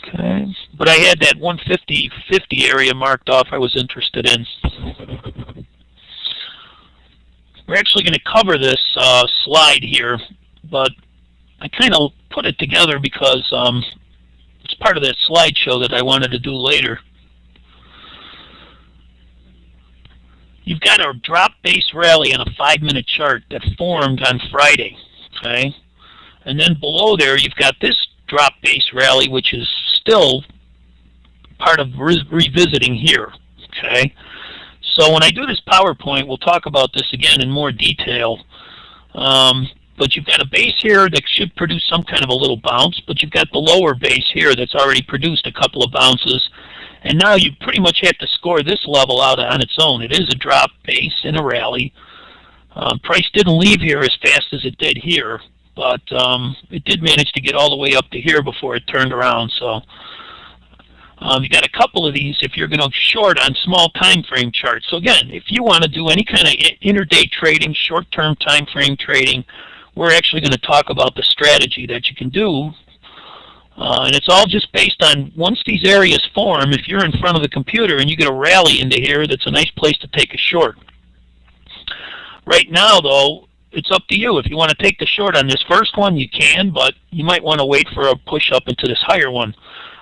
Okay, but I had that 150.50 area marked off I was interested in. We're actually going to cover this slide here, but I kind of put it together because it's part of that slideshow that I wanted to do later. You've got a drop base rally on a 5-minute chart that formed on Friday, okay? And then below there you've got this drop base rally, which is still part of revisiting here, okay? So when I do this PowerPoint, we'll talk about this again in more detail. But you've got a base here that should produce some kind of a little bounce, but you've got the lower base here that's already produced a couple of bounces. And now you pretty much have to score this level out on its own. It is a drop base in a rally. Price didn't leave here as fast as it did here, but it did manage to get all the way up to here before it turned around. So you got a couple of these if you're going to short on small time frame charts. So again, if you want to do any kind of intraday trading, short-term time frame trading, we're actually going to talk about the strategy that you can do. And it's all just based on once these areas form, if you're in front of the computer and you get a rally into here, that's a nice place to take a short. Right now, though, it's up to you. If you want to take the short on this first one, you can, but you might want to wait for a push up into this higher one.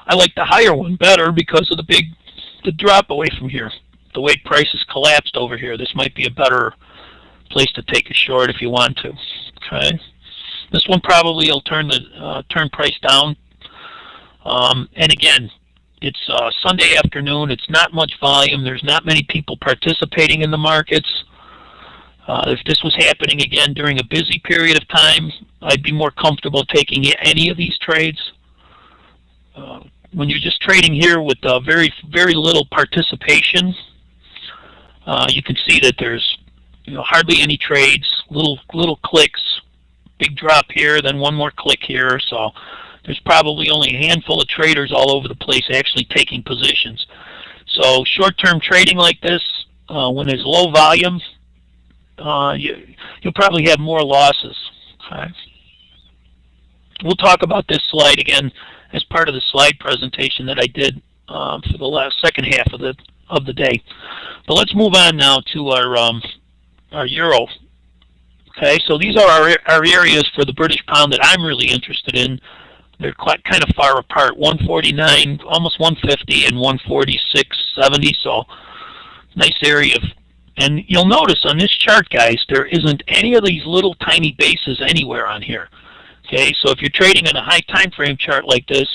I like the higher one better because of the drop away from here. The way prices collapsed over here, this might be a better place to take a short if you want to. Okay, this one probably will turn price down. And again, it's Sunday afternoon. It's not much volume. There's not many people participating in the markets. If this was happening again during a busy period of time, I'd be more comfortable taking any of these trades. When you're just trading here with very, very little participation, you can see that there's hardly any trades, little clicks, big drop here, then one more click here. So there's probably only a handful of traders all over the place actually taking positions. So short-term trading like this, when there's low volume, you'll probably have more losses. Okay. We'll talk about this slide again as part of the slide presentation that I did for the second half of the day. But let's move on now to our euro. Okay, so these are our areas for the British pound that I'm really interested in. They're kind of far apart, 149, almost 150, and 146.70. So nice area. And you'll notice on this chart, guys, there isn't any of these little tiny bases anywhere on here. Okay, so if you're trading in a high time frame chart like this,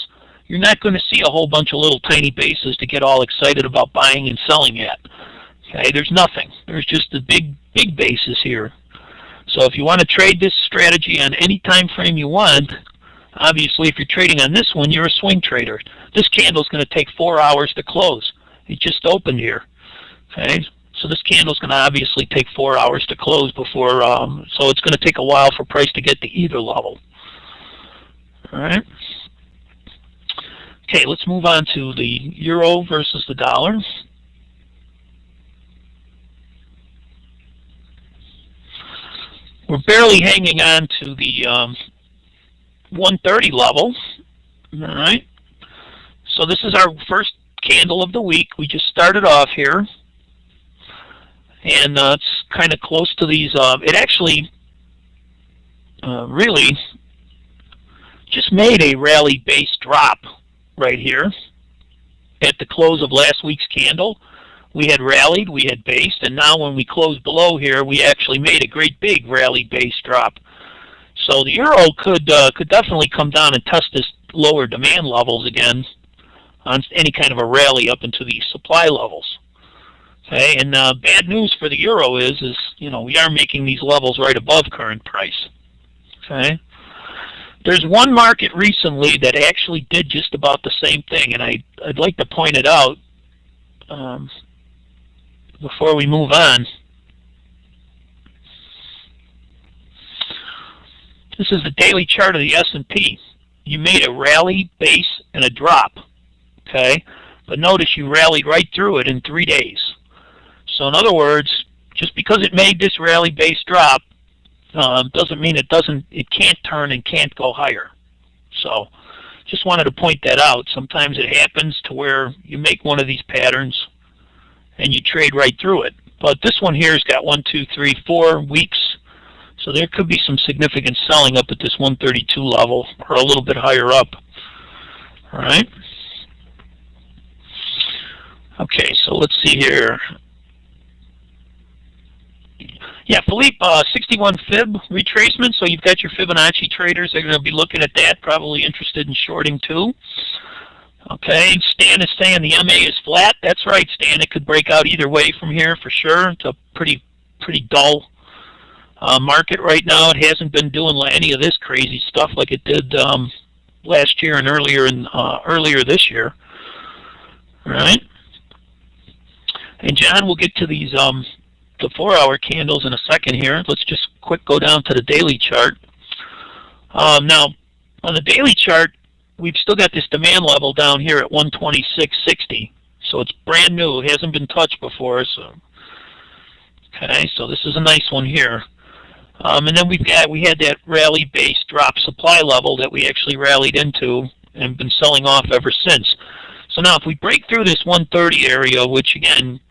you're not going to see a whole bunch of little tiny bases to get all excited about buying and selling at. Okay, there's nothing. There's just the big bases here. So if you want to trade this strategy on any time frame you want, obviously if you're trading on this one, you're a swing trader. This candle is going to take 4 hours to close. It just opened here. Okay, so this candle is going to obviously take 4 hours to close before, so it's going to take a while for price to get to either level. All right. Okay, let's move on to the euro versus the dollar. We're barely hanging on to the 130 level. All right. So this is our first candle of the week. We just started off here, and it's kind of close to these. It actually really just made a rally-based drop right here at the close of last week's candle. We had rallied, we had based, and now when we closed below here, we actually made a great big rally-based drop. So the euro could definitely come down and test this lower demand levels again on any kind of a rally up into these supply levels. Okay, and bad news for the euro is you know, we are making these levels right above current price. Okay. There's one market recently that actually did just about the same thing, and I'd like to point it out before we move on. This is the daily chart of the S&P. You made a rally, base, and a drop. Okay, but notice you rallied right through it in 3 days. So in other words, just because it made this rally, base, drop, doesn't mean it can't turn and can't go higher. So just wanted to point that out. Sometimes it happens to where you make one of these patterns and you trade right through it. But this one here has got 1, 2, 3, 4 weeks. So there could be some significant selling up at this 132 level or a little bit higher up. All right. Okay, so let's see here. Yeah, Philippe, 61 fib retracement. So you've got your Fibonacci traders. They're going to be looking at that, probably interested in shorting too. Okay, Stan is saying the MA is flat. That's right, Stan. It could break out either way from here for sure. It's a pretty dull market right now. It hasn't been doing any of this crazy stuff like it did last year and earlier this year. All right. And John, we'll get to these the 4-hour candles in a second here. Let's just quick go down to the daily chart. Now, on the daily chart, we've still got this demand level down here at 126.60. So it's brand new. It hasn't been touched before. So, okay, so this is a nice one here. And then we had that rally-based drop supply level that we actually rallied into and been selling off ever since. So now if we break through this 130 area, which again,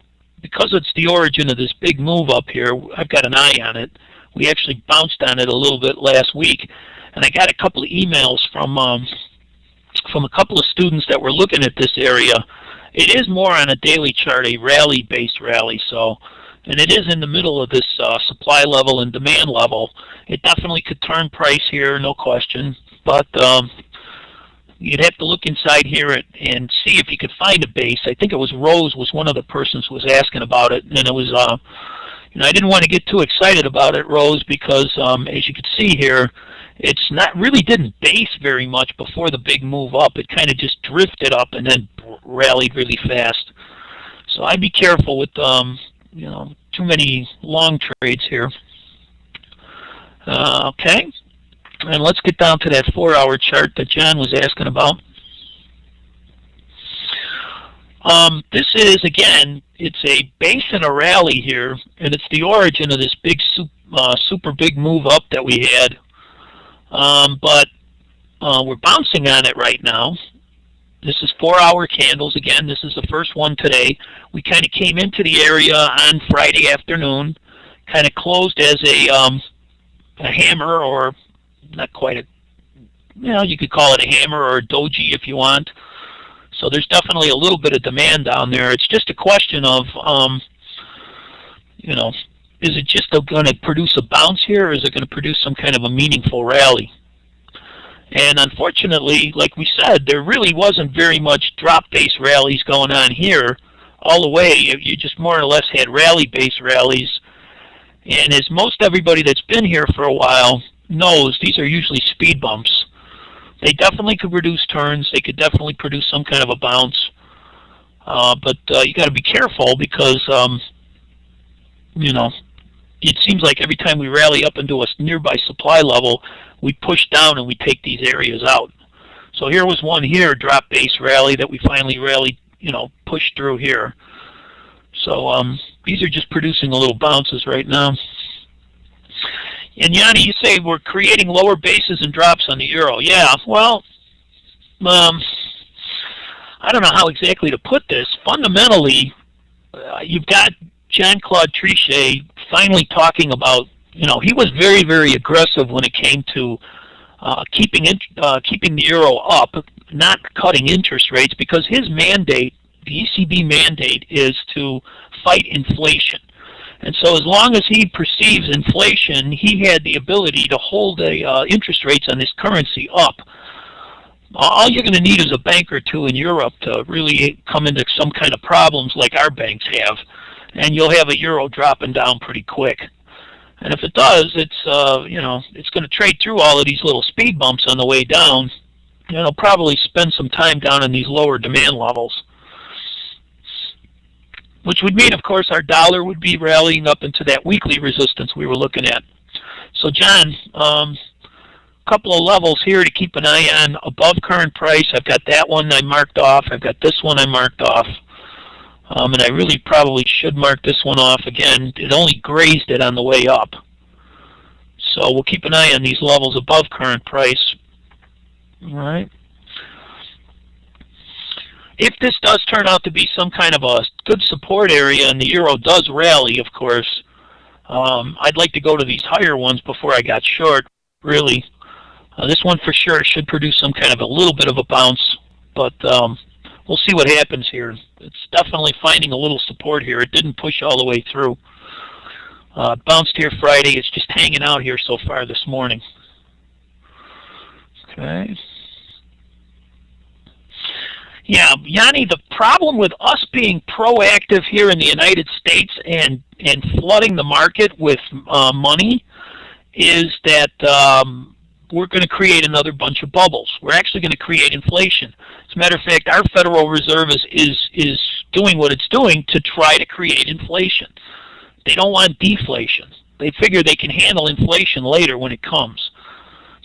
because it's the origin of this big move up here, I've got an eye on it. We actually bounced on it a little bit last week, and I got a couple of emails from a couple of students that were looking at this area. It is more on a daily chart, a rally-based rally. So, and it is in the middle of this supply level and demand level. It definitely could turn price here, no question. But you'd have to look inside here and see if you could find a base. I think it was Rose was one of the persons who was asking about it, and it was, you know, I didn't want to get too excited about it, Rose, because as you can see here, it's not really didn't base very much before the big move up. It kind of just drifted up and then rallied really fast. So I'd be careful with you know, too many long trades here. Okay. And let's get down to that 4-hour chart that John was asking about. This is, again, it's a base and a rally here, and it's the origin of this big, super big move up that we had. But we're bouncing on it right now. This is 4-hour candles. Again, this is the first one today. We kind of came into the area on Friday afternoon, kind of closed as a hammer, or not quite a, you could call it a hammer or a doji if you want. So there's definitely a little bit of demand down there. It's just a question of, is it just going to produce a bounce here, or is it going to produce some kind of a meaningful rally? And unfortunately, like we said, there really wasn't very much drop-based rallies going on here all the way. You just more or less had rally-based rallies. And as most everybody that's been here for a while knows, these are usually speed bumps. They definitely could produce turns. They could definitely produce some kind of a bounce. But you got to be careful because, it seems like every time we rally up into a nearby supply level, we push down and we take these areas out. So here was one here, drop-based rally, that we finally rallied, pushed through here. So these are just producing a little bounces right now. And Yanni, you say we're creating lower bases and drops on the euro. Yeah, well, I don't know how exactly to put this. Fundamentally, you've got Jean-Claude Trichet finally talking about, he was very, very aggressive when it came to keeping the euro up, not cutting interest rates, because his mandate, the ECB mandate, is to fight inflation. And so as long as he perceives inflation, he had the ability to hold the interest rates on this currency up. All you're going to need is a bank or two in Europe to really come into some kind of problems like our banks have, and you'll have a euro dropping down pretty quick. And if it does, it's it's going to trade through all of these little speed bumps on the way down, and it'll probably spend some time down in these lower demand levels, which would mean, of course, our dollar would be rallying up into that weekly resistance we were looking at. So, John, a couple of levels here to keep an eye on above current price. I've got that one I marked off. I've got this one I marked off. And I really probably should mark this one off again. It only grazed it on the way up. So we'll keep an eye on these levels above current price. All right. If this does turn out to be some kind of a good support area and the euro does rally, of course, I'd like to go to these higher ones before I got short, really. This one for sure should produce some kind of a little bit of a bounce, but we'll see what happens here. It's definitely finding a little support here. It didn't push all the way through. Bounced here Friday. It's just hanging out here so far this morning. Okay. Yeah, Yanni, the problem with us being proactive here in the United States and flooding the market with money is that we're going to create another bunch of bubbles. We're actually going to create inflation. As a matter of fact, our Federal Reserve is doing what it's doing to try to create inflation. They don't want deflation. They figure they can handle inflation later when it comes.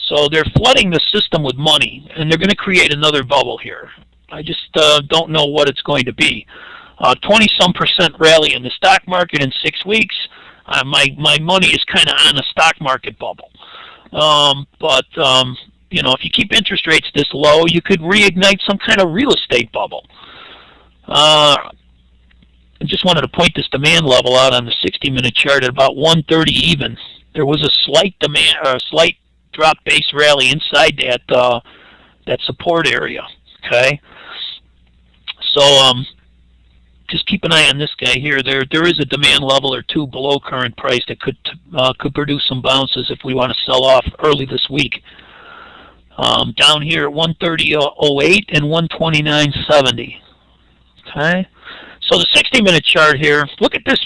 So they're flooding the system with money, and they're going to create another bubble here. I just don't know what it's going to be. 20-some% rally in the stock market in 6 weeks. My money is kind of on a stock market bubble. If you keep interest rates this low, you could reignite some kind of real estate bubble. I just wanted to point this demand level out on the 60-minute chart at about 130 even. There was a slight slight drop-based rally inside that support area. Okay, so just keep an eye on this guy here. There is a demand level or two below current price that could produce some bounces if we want to sell off early this week. Down here at 130.08 and 129.70. Okay, so the 60-minute chart here. Look at this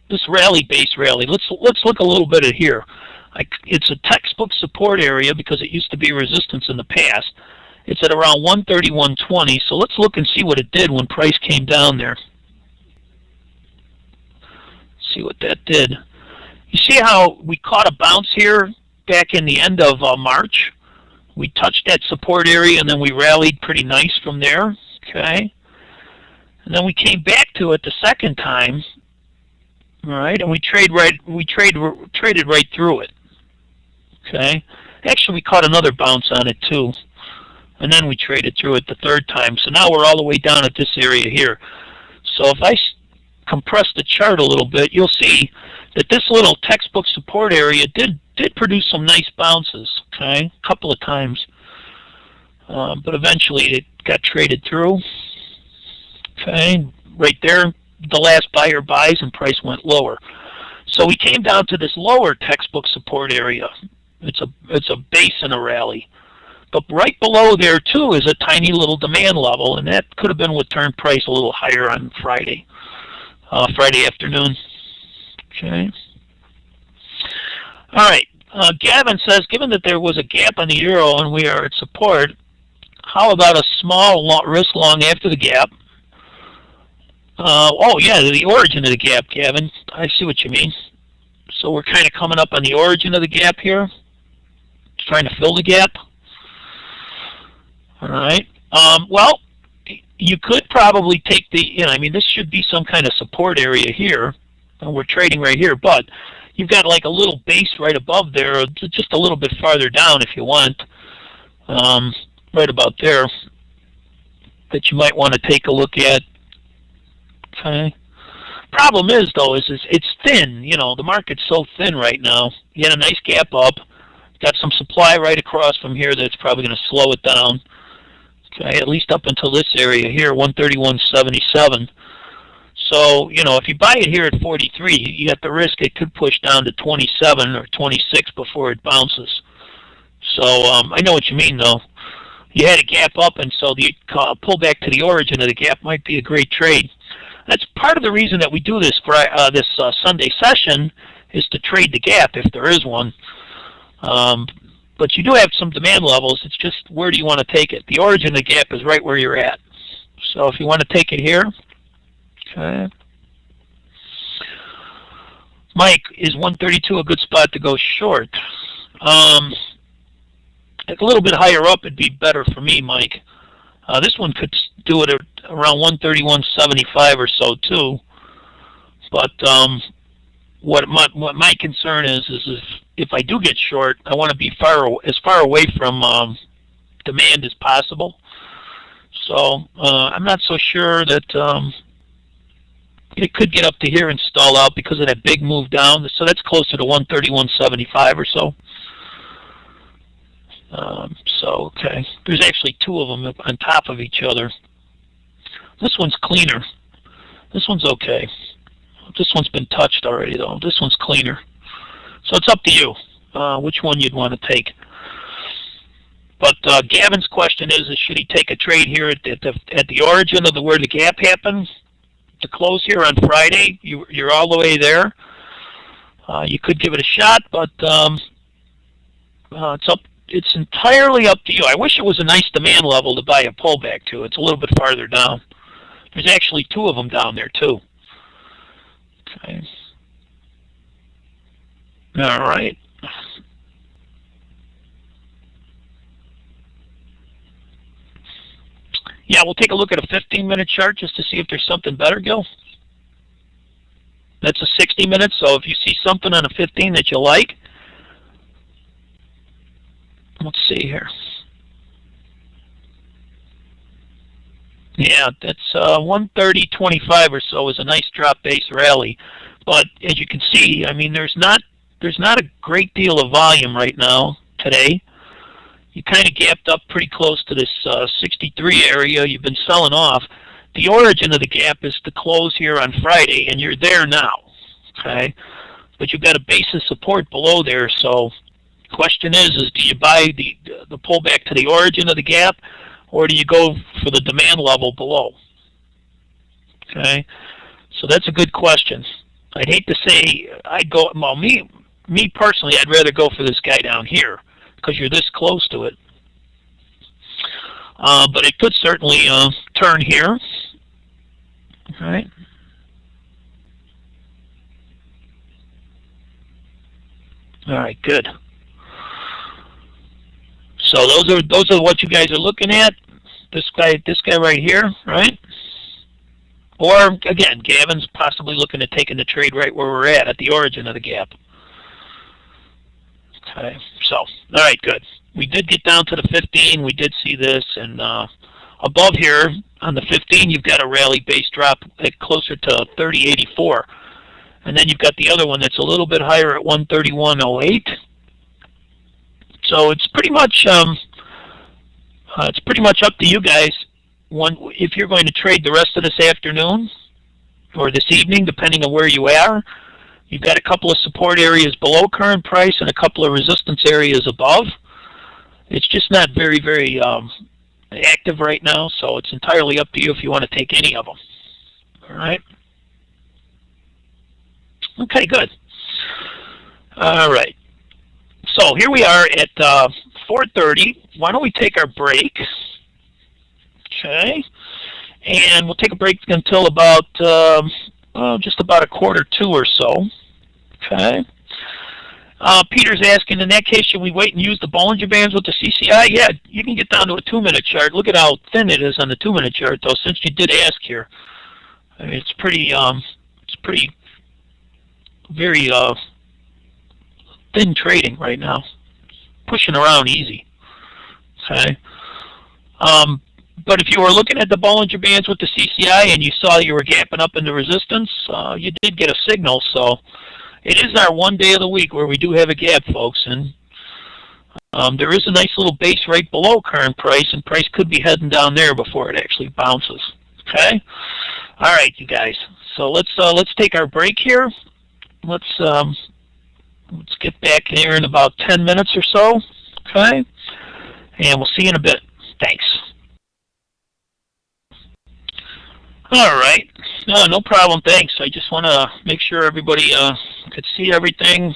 this rally-based rally. Let's look a little bit at here. It's a textbook support area because it used to be resistance in the past. It's at around 131.20, so let's look and see what it did when price came down there. See what that did. You see how we caught a bounce here back in the end of March. We touched that support area, and then we rallied pretty nice from there. Okay, and then we came back to it the second time. All right, and we traded right through it. Okay, actually we caught another bounce on it too, and then we traded through it the third time. So now we're all the way down at this area here. So if I compress the chart a little bit, you'll see that this little textbook support area did produce some nice bounces, okay, a couple of times, but eventually it got traded through. Okay, right there, the last buyer buys and price went lower. So we came down to this lower textbook support area. It's a base in a rally. But right below there too is a tiny little demand level, and that could have been what turned price a little higher on Friday afternoon. Okay. All right. Gavin says, given that there was a gap on the euro and we are at support, how about a small risk long after the gap? Oh yeah, the origin of the gap, Gavin. I see what you mean. So we're kind of coming up on the origin of the gap here, trying to fill the gap. All right. Well, you could probably take I mean, this should be some kind of support area here, and we're trading right here, but you've got like a little base right above there, just a little bit farther down if you want, right about there, that you might want to take a look at. Okay. Problem is, though, is it's thin. You know, the market's so thin right now. You had a nice gap up, got some supply right across from here that's probably going to slow it down. Okay, at least up until this area here, 131.77. So, you know, if you buy it here at 43, you got the risk it could push down to 27 or 26 before it bounces. So I know what you mean, though. You had a gap up, and so the pullback to the origin of the gap might be a great trade. That's part of the reason that we do this Sunday session, is to trade the gap if there is one. But you do have some demand levels. It's just, where do you want to take it? The origin of the gap is right where you're at. So if you want to take it here, okay. Mike, is 132 a good spot to go short? A little bit higher up would be better for me, Mike. This one could do it at around 131.75 or so too. But what my concern is if I do get short, I want to be as far away from demand as possible. So I'm not so sure that it could get up to here and stall out because of that big move down. So that's closer to 131.75 or so. Okay, there's actually two of them on top of each other. This one's cleaner. This one's okay. This one's been touched already, though. This one's cleaner. So it's up to you which one you'd want to take. But Gavin's question is should he take a trade here at the origin of where the gap happened? To close here on Friday, you're all the way there. You could give it a shot, but it's entirely up to you. I wish it was a nice demand level to buy a pullback to. It's a little bit farther down. There's actually two of them down there too. Okay. All right. Yeah, we'll take a look at a 15-minute chart just to see if there's something better, Gil. That's a 60 minutes, so if you see something on a 15 that you like, let's see here. Yeah, that's 130.25 or so is a nice drop base rally, but as you can see, I mean, there's not a great deal of volume right now today. You kind of gapped up pretty close to this 63 area. You've been selling off. The origin of the gap is the close here on Friday, and you're there now. Okay, but you've got a base of support below there. So, question is do you buy the pullback to the origin of the gap, or do you go for the demand level below? Okay, so that's a good question. I'd hate to say I'd go. Well, me personally, I'd rather go for this guy down here, because you're this close to it. But it could certainly turn here. All right. All right, good. So those are what you guys are looking at. This guy right here, right? Or again, Gavin's possibly looking at taking the trade right where we're at the origin of the gap. Okay, so all right, good. We did get down to the 15. We did see this, and above here on the 15, you've got a rally base drop at closer to 30.84, and then you've got the other one that's a little bit higher at 131.08. So it's pretty much up to you guys. If you're going to trade the rest of this afternoon or this evening, depending on where you are. You've got a couple of support areas below current price and a couple of resistance areas above. It's just not very, very active right now, so it's entirely up to you if you want to take any of them. All right? Okay, good. All right. So here we are at 4:30. Why don't we take our break? Okay. And we'll take a break until about just about 1:45 or so. Okay. Peter's asking, in that case, should we wait and use the Bollinger Bands with the CCI? Yeah, you can get down to a 2-minute chart. Look at how thin it is on the 2-minute chart, though, since you did ask here. I mean, it's pretty very thin trading right now. Pushing around easy. Okay. But if you were looking at the Bollinger Bands with the CCI and you saw you were gapping up into resistance, you did get a signal. So it is our one day of the week where we do have a gap, folks. And there is a nice little base right below current price, and price could be heading down there before it actually bounces. Okay? All right, you guys. So let's take our break here. Let's get back here in about 10 minutes or so. Okay? And we'll see you in a bit. Thanks. All right. No problem. Thanks. I just want to make sure everybody could see everything.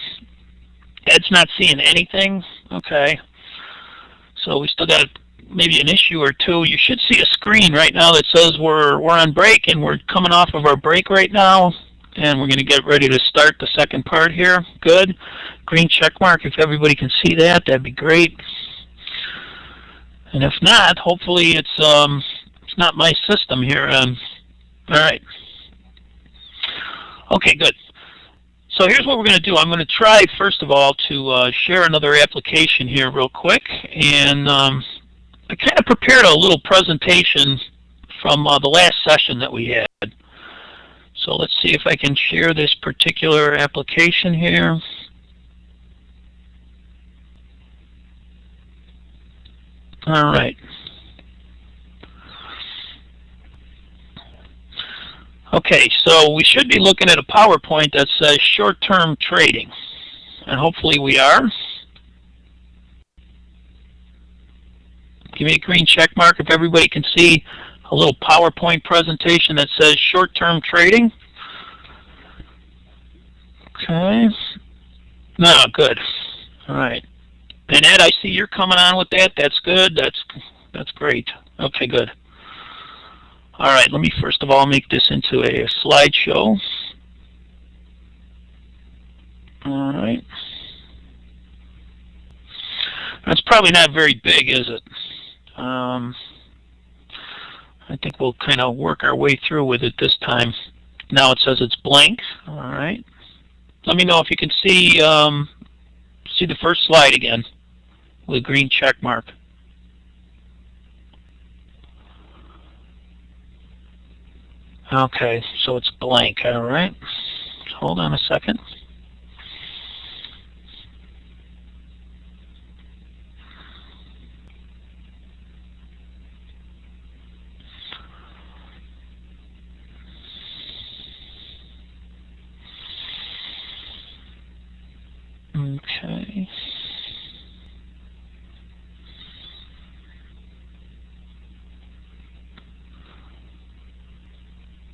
Ed's not seeing anything. Okay. So we still got maybe an issue or two. You should see a screen right now that says we're on break, and we're coming off of our break right now, and we're going to get ready to start the second part here. Good. Green check mark. If everybody can see that, that'd be great. And if not, hopefully it's not my system here. All right. Okay, good. So here's what we're going to do. I'm going to try, first of all, to share another application here real quick. And I kind of prepared a little presentation from the last session that we had. So let's see if I can share this particular application here. All right. Okay, so we should be looking at a PowerPoint that says short-term trading, and hopefully we are. Give me a green check mark if everybody can see a little PowerPoint presentation that says short-term trading. Okay. No, good. All right. And Ed, I see you're coming on with that. That's good. That's great. Okay, good. All right, let me first of all make this into a slideshow. All right. That's probably not very big, is it? I think we'll kind of work our way through with it this time. Now it says it's blank. All right. Let me know if you can see the first slide again with a green check mark. Okay, so it's blank. All right. Hold on a second. Okay.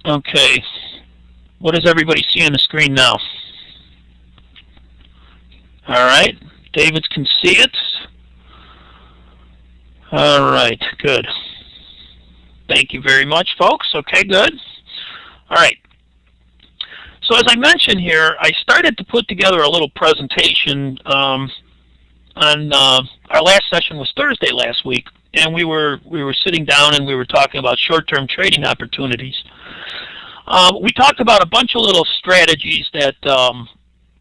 Okay. What does everybody see on the screen now? All right. David can see it. All right. Good. Thank you very much, folks. Okay, good. All right. So as I mentioned here, I started to put together a little presentation our last session was Thursday last week, and we were sitting down and we were talking about short-term trading opportunities. We talked about a bunch of little strategies that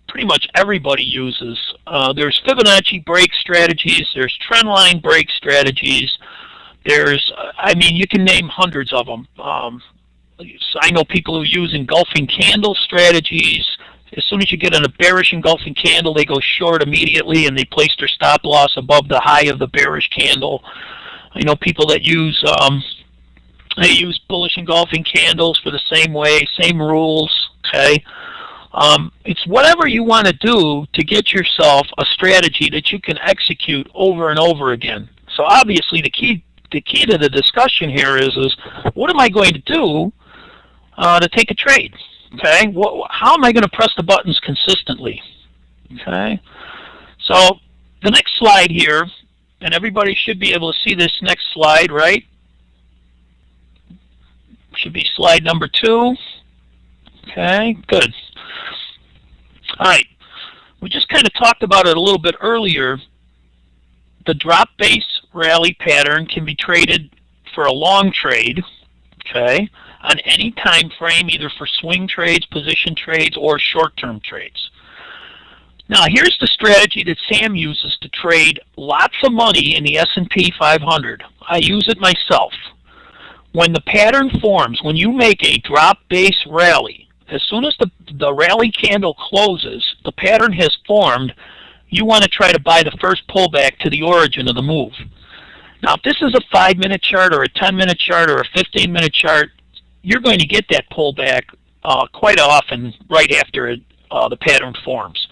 pretty much everybody uses. There's Fibonacci break strategies, there's trendline break strategies, there's, I mean, you can name hundreds of them. So I know people who use engulfing candle strategies. As soon as you get in a bearish engulfing candle, they go short immediately and they place their stop loss above the high of the bearish candle. I know people that use bullish engulfing candles for the same way, same rules. Okay, it's whatever you want to do to get yourself a strategy that you can execute over and over again. So obviously the key to the discussion here is what am I going to do to take a trade? Okay, how am I going to press the buttons consistently? Okay, so the next slide here, and everybody should be able to see this next slide, right? Should be slide number 2. Okay, good. All right, we just kind of talked about it a little bit earlier. The drop base rally pattern can be traded for a long trade, okay, on any time frame, either for swing trades, position trades, or short-term trades. Now, here's the strategy that Sam uses to trade lots of money in the S&P 500. I use it myself. When the pattern forms, when you make a drop base rally, as soon as the rally candle closes, the pattern has formed, you want to try to buy the first pullback to the origin of the move. Now, if this is a 5-minute chart or a 10-minute chart or a 15-minute chart, you're going to get that pullback quite often right after the pattern forms.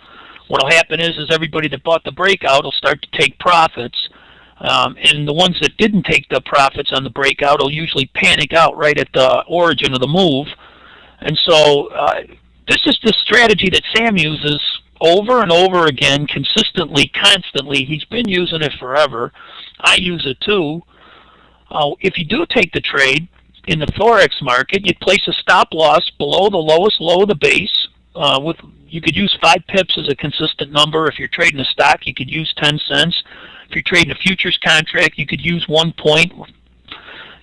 What will happen is everybody that bought the breakout will start to take profits, and the ones that didn't take the profits on the breakout will usually panic out right at the origin of the move. And so this is the strategy that Sam uses over and over again, consistently, constantly. He's been using it forever. I use it too. If you do take the trade in the Forex market, you place a stop loss below the lowest low of the base. You could use 5 pips as a consistent number. If you're trading a stock, you could use 10 cents. If you're trading a futures contract, you could use 1 point.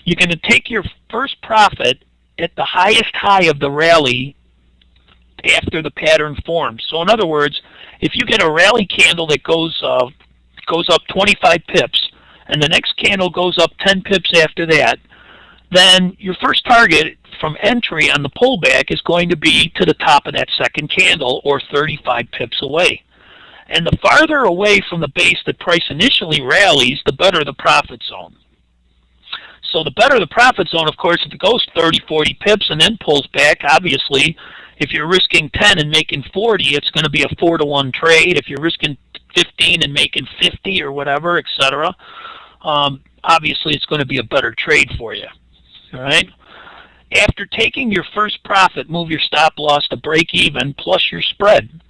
You're going to take your first profit at the highest high of the rally after the pattern forms. So in other words, if you get a rally candle that goes up 25 pips, and the next candle goes up 10 pips after that, then your first target from entry on the pullback is going to be to the top of that second candle, or 35 pips away. And the farther away from the base that price initially rallies, the better the profit zone. So the better the profit zone, of course, if it goes 30, 40 pips and then pulls back, obviously, if you're risking 10 and making 40, it's going to be a 4-to-1 trade. If you're risking 15 and making 50 or whatever, etc., obviously it's going to be a better trade for you. All right. After taking your first profit, move your stop loss to break even plus your spread.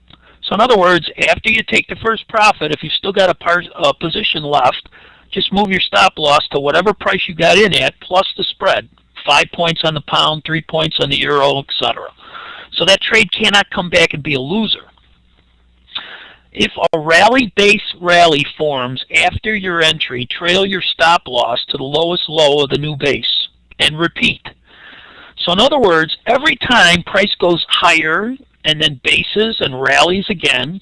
So in other words, after you take the first profit, if you've still got a position left, just move your stop loss to whatever price you got in at plus the spread. 5 points on the pound, 3 points on the euro, etc. So that trade cannot come back and be a loser. If a rally base rally forms after your entry, trail your stop loss to the lowest low of the new base and repeat. So in other words, every time price goes higher and then bases and rallies again,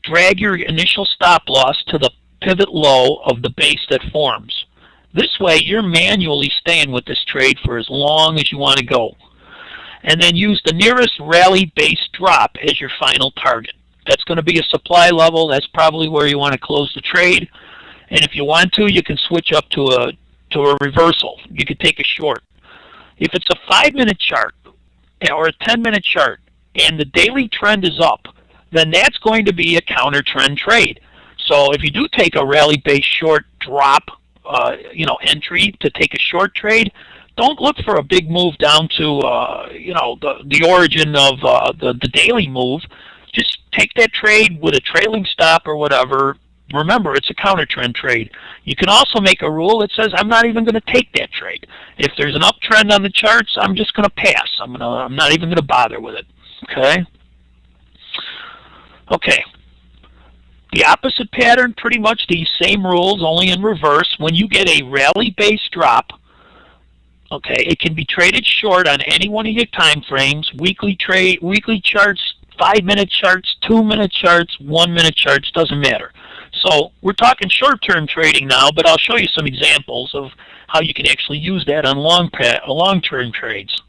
drag your initial stop loss to the pivot low of the base that forms. This way you're manually staying with this trade for as long as you want to go. And then use the nearest rally base drop as your final target. That's going to be a supply level. That's probably where you want to close the trade. And if you want to, you can switch up to a reversal. You could take a short. If it's a 5-minute chart or a 10-minute chart and the daily trend is up, then that's going to be a counter trend trade. So if you do take a rally base short drop entry to take a short trade, don't look for a big move down to the origin of the daily move. Just take that trade with a trailing stop or whatever. Remember, it's a counter trend trade. You can also make a rule that says I'm not even going to take that trade. If there's an uptrend on the charts, I'm just going to pass. I'm not even going to bother with it. Okay. Okay. The opposite pattern, pretty much these same rules, only in reverse. When you get a rally-based drop, okay, it can be traded short on any one of your time frames, weekly charts, 5-minute charts, 2-minute charts, 1-minute charts, doesn't matter. So we're talking short-term trading now, but I'll show you some examples of how you can actually use that on long-term trades.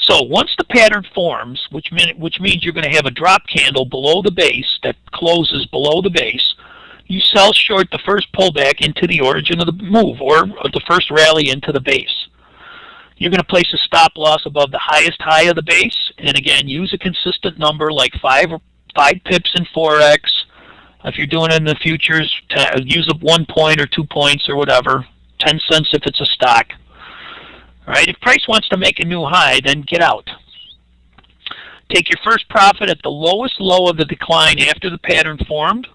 So once the pattern forms, which means you're going to have a drop candle below the base that closes below the base, you sell short the first pullback into the origin of the move, or the first rally into the base. You're going to place a stop loss above the highest high of the base, and again, use a consistent number like 5 pips in Forex. If you're doing it in the futures, use a 1 point or 2 points or whatever, 10 cents if it's a stock. All right, if price wants to make a new high, then get out. Take your first profit at the lowest low of the decline after the pattern formed.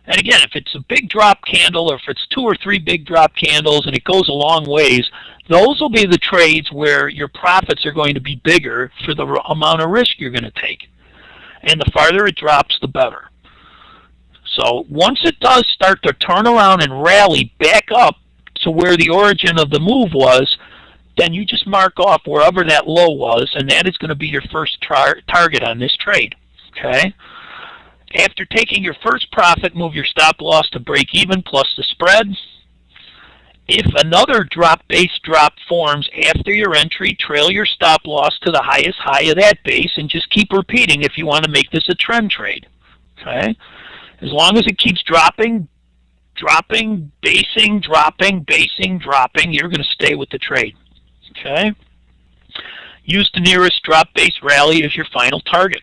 And again, if it's a big drop candle, or if it's 2 or 3 big drop candles and it goes a long ways, those will be the trades where your profits are going to be bigger for the amount of risk you're going to take. And the farther it drops, the better. So once it does start to turn around and rally back up to where the origin of the move was, then you just mark off wherever that low was, and that is going to be your first target on this trade. Okay? After taking your first profit, move your stop loss to break even plus the spread. If another base drop forms after your entry, trail your stop loss to the highest high of that base and just keep repeating if you want to make this a trend trade. Okay? As long as it keeps dropping, basing, dropping, basing, dropping, you're going to stay with the trade. Okay? Use the nearest drop base rally as your final target.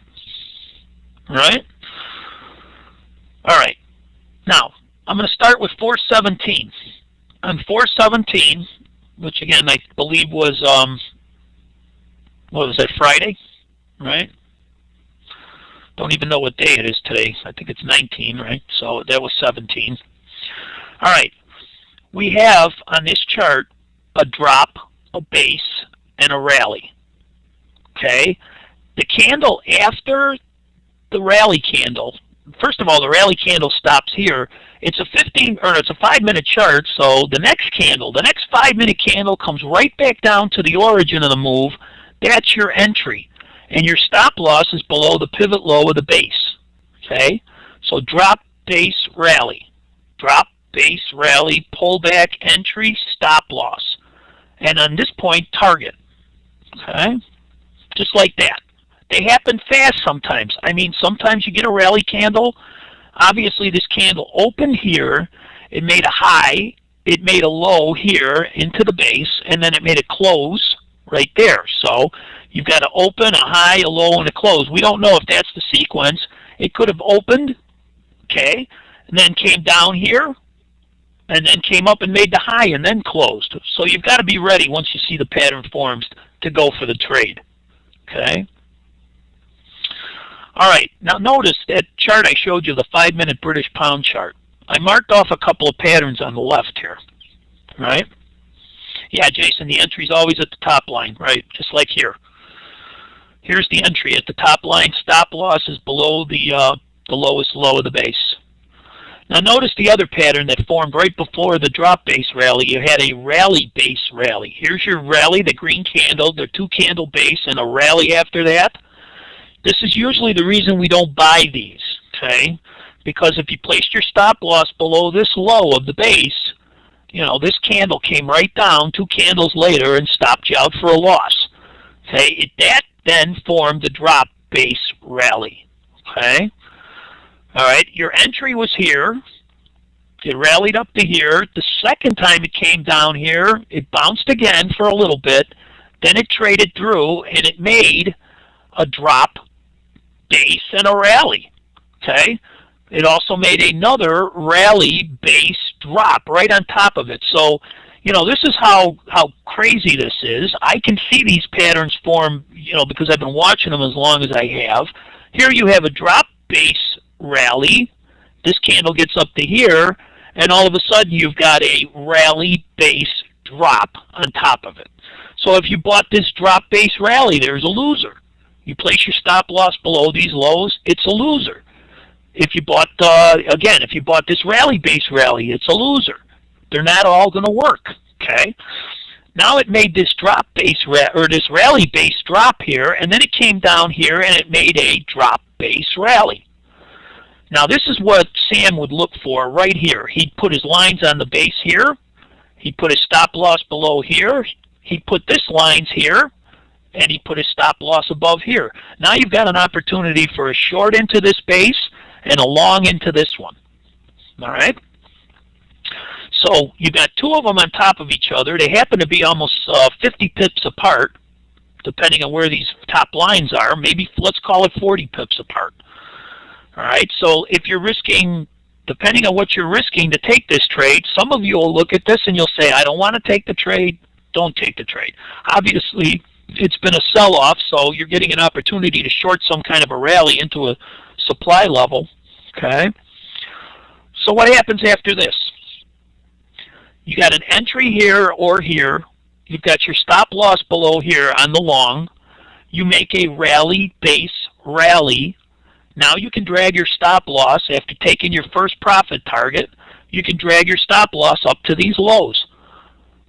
All right? All right. Now, I'm going to start with 417. On 417, which again I believe was, what was that, Friday? Right? Don't even know what day it is today. I think it's 19, right? So that was 17. All right. We have on this chart a drop, a base, and a rally. Okay? The candle after the rally candle, first of all, the rally candle stops here. It's a 5-minute chart, so the next candle, the next 5-minute candle comes right back down to the origin of the move. That's your entry. And your stop loss is below the pivot low of the base. Okay? So drop, base, rally. Drop, base, rally, pullback, entry, stop loss. And on this point, target. Okay? Just like that. They happen fast sometimes. I mean, sometimes you get a rally candle. Obviously, this candle opened here. It made a high. It made a low here into the base, and then it made a close right there. So you've got to open, a high, a low, and a close. We don't know if that's the sequence. It could have opened, okay, and then came down here, and then came up and made the high and then closed. So you've got to be ready once you see the pattern forms to go for the trade. Okay? All right, now notice that chart I showed you, the 5-minute British pound chart. I marked off a couple of patterns on the left here. Right? Yeah, Jason, the entry's always at the top line, right? Just like here. Here's the entry at the top line. Stop loss is below the lowest low of the base. Now notice the other pattern that formed right before the drop base rally. You had a rally base rally. Here's your rally, the green candle, the 2-candle base, and a rally after that. This is usually the reason we don't buy these, okay? Because if you placed your stop loss below this low of the base, you know, this candle came right down 2 candles later and stopped you out for a loss. Okay, that then formed the drop base rally. Okay? All right, your entry was here. It rallied up to here. The second time it came down here, it bounced again for a little bit. Then it traded through, and it made a drop, base, and a rally. Okay? It also made another rally, base, drop right on top of it. So, you know, this is how crazy this is. I can see these patterns form, you know, because I've been watching them as long as I have. Here you have a drop, base, rally. This candle gets up to here, and all of a sudden you've got a rally, base, drop on top of it. So if you bought this drop, base, rally, there's a loser. You place your stop loss below these lows, it's a loser. If you bought, again, if you bought this rally-based rally, it's a loser. They're not all going to work, okay? Now it made this this rally-based drop here, and then it came down here and it made a drop-based rally. Now this is what Sam would look for right here. He'd put his lines on the base here. He'd put his stop loss below here. He'd put this lines here, and he put his stop loss above here. Now you've got an opportunity for a short into this base and a long into this one. All right? So you got two of them on top of each other. They happen to be almost 50 pips apart, depending on where these top lines are. Maybe let's call it 40 pips apart. All right, so if you're risking, depending on what you're risking to take this trade, some of you will look at this and you'll say, I don't want to take the trade. Don't take the trade. Obviously, it's been a sell-off, so you're getting an opportunity to short some kind of a rally into a supply level. Okay. So what happens after this? You got an entry here or here. You've got your stop loss below here on the long. You make a rally base rally. Now you can drag your stop loss after taking your first profit target. You can drag your stop loss up to these lows.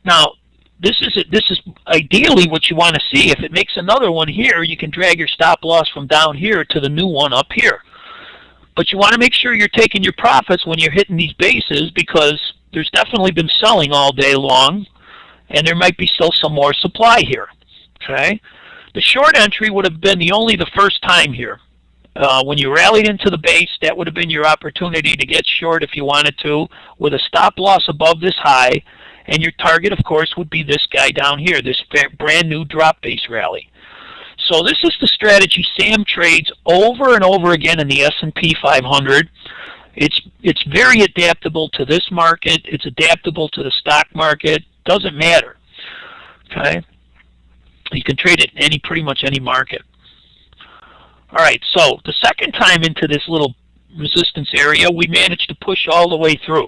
Now this is ideally what you want to see. If it makes another one here, you can drag your stop loss from down here to the new one up here. But you want to make sure you're taking your profits when you're hitting these bases, because there's definitely been selling all day long, and there might be still some more supply here. Okay, the short entry would have been only the first time here. When you rallied into the base, that would have been your opportunity to get short if you wanted to, with a stop loss above this high, and your target, of course, would be this guy down here, this brand new drop base rally. So this is the strategy Sam trades over and over again in the S&P 500. It's very adaptable to this market. It's adaptable to the stock market. Doesn't matter. Okay, you can trade it in pretty much any market. All right. So the second time into this little resistance area, we managed to push all the way through.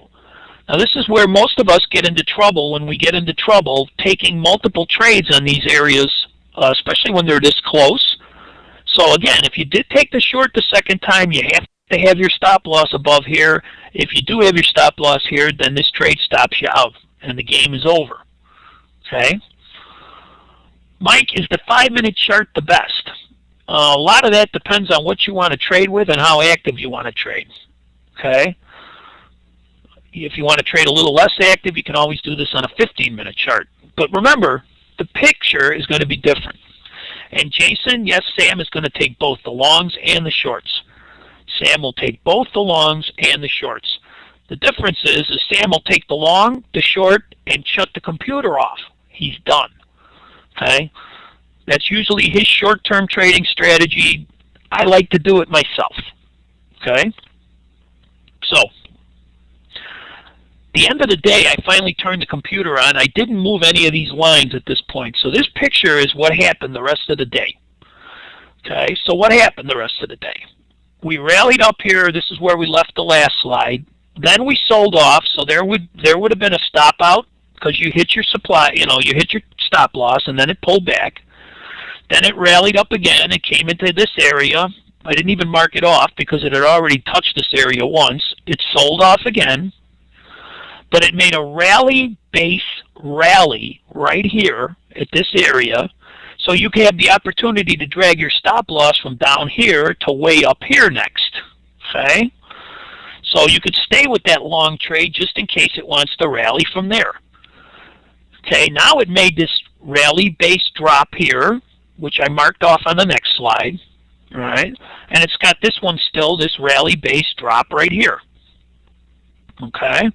Now this is where most of us get into trouble when we get into trouble taking multiple trades on these areas, especially when they're this close. So again, if you did take the short the second time, you have to have your stop loss above here. If you do have your stop loss here, then this trade stops you out and the game is over. Okay? Mike, is the 5-minute chart the best? A lot of that depends on what you want to trade with and how active you want to trade. Okay? If you want to trade a little less active, you can always do this on a 15-minute chart. But remember, the picture is going to be different. And Jason, yes, Sam is going to take both the longs and the shorts. Sam will take both the longs and the shorts. The difference is Sam will take the long, the short, and shut the computer off. He's done. Okay? That's usually his short-term trading strategy. I like to do it myself. Okay? So, the end of the day, I finally turned the computer on. I didn't move any of these lines at this point. So this picture is what happened the rest of the day. Okay, so what happened the rest of the day? We rallied up here. This is where we left the last slide. Then we sold off, so there would have been a stop out because you hit your supply, you hit your stop loss, and then it pulled back. Then it rallied up again. It came into this area. I didn't even mark it off because it had already touched this area once. It sold off again. But it made a rally base rally right here at this area. So you can have the opportunity to drag your stop loss from down here to way up here next. Okay? So you could stay with that long trade just in case it wants to rally from there. Okay, now it made this rally base drop here, which I marked off on the next slide. All right? And it's got this one still, this rally base drop right here. Okay?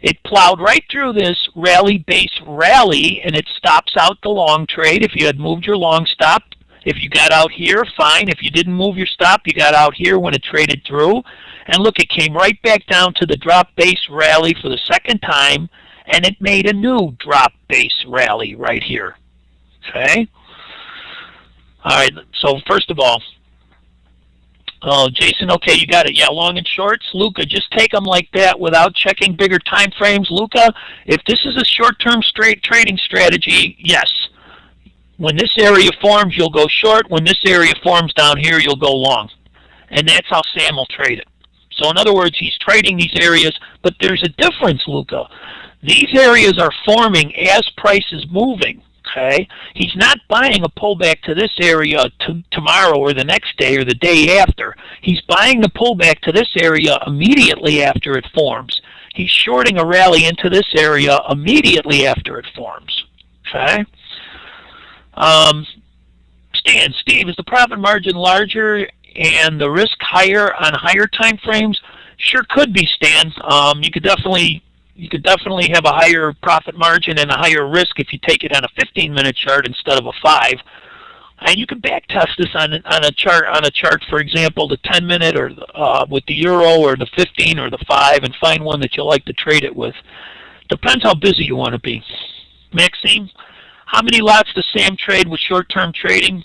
It plowed right through this rally base rally, and it stops out the long trade. If you had moved your long stop, if you got out here, fine. If you didn't move your stop, you got out here when it traded through. And look, it came right back down to the drop base rally for the second time, and it made a new drop base rally right here. Okay? All right, so first of all, Jason, okay, you got it. Yeah, long and shorts. Luca, just take them like that without checking bigger time frames. Luca, if this is a short-term trading strategy, yes. When this area forms, you'll go short. When this area forms down here, you'll go long. And that's how Sam will trade it. So in other words, he's trading these areas, but there's a difference, Luca. These areas are forming as price is moving. Okay, he's not buying a pullback to this area tomorrow or the next day or the day after. He's buying the pullback to this area immediately after it forms. He's shorting a rally into this area immediately after it forms. Okay. Steve, is the profit margin larger and the risk higher on higher time frames? Sure could be, Stan. You could definitely have a higher profit margin and a higher risk if you take it on a 15-minute chart instead of a 5. And you can back test this on a chart, for example, the 10-minute or with the euro or the 15 or the 5, and find one that you like to trade it with. Depends how busy you want to be. Maxime, how many lots does Sam trade with short-term trading?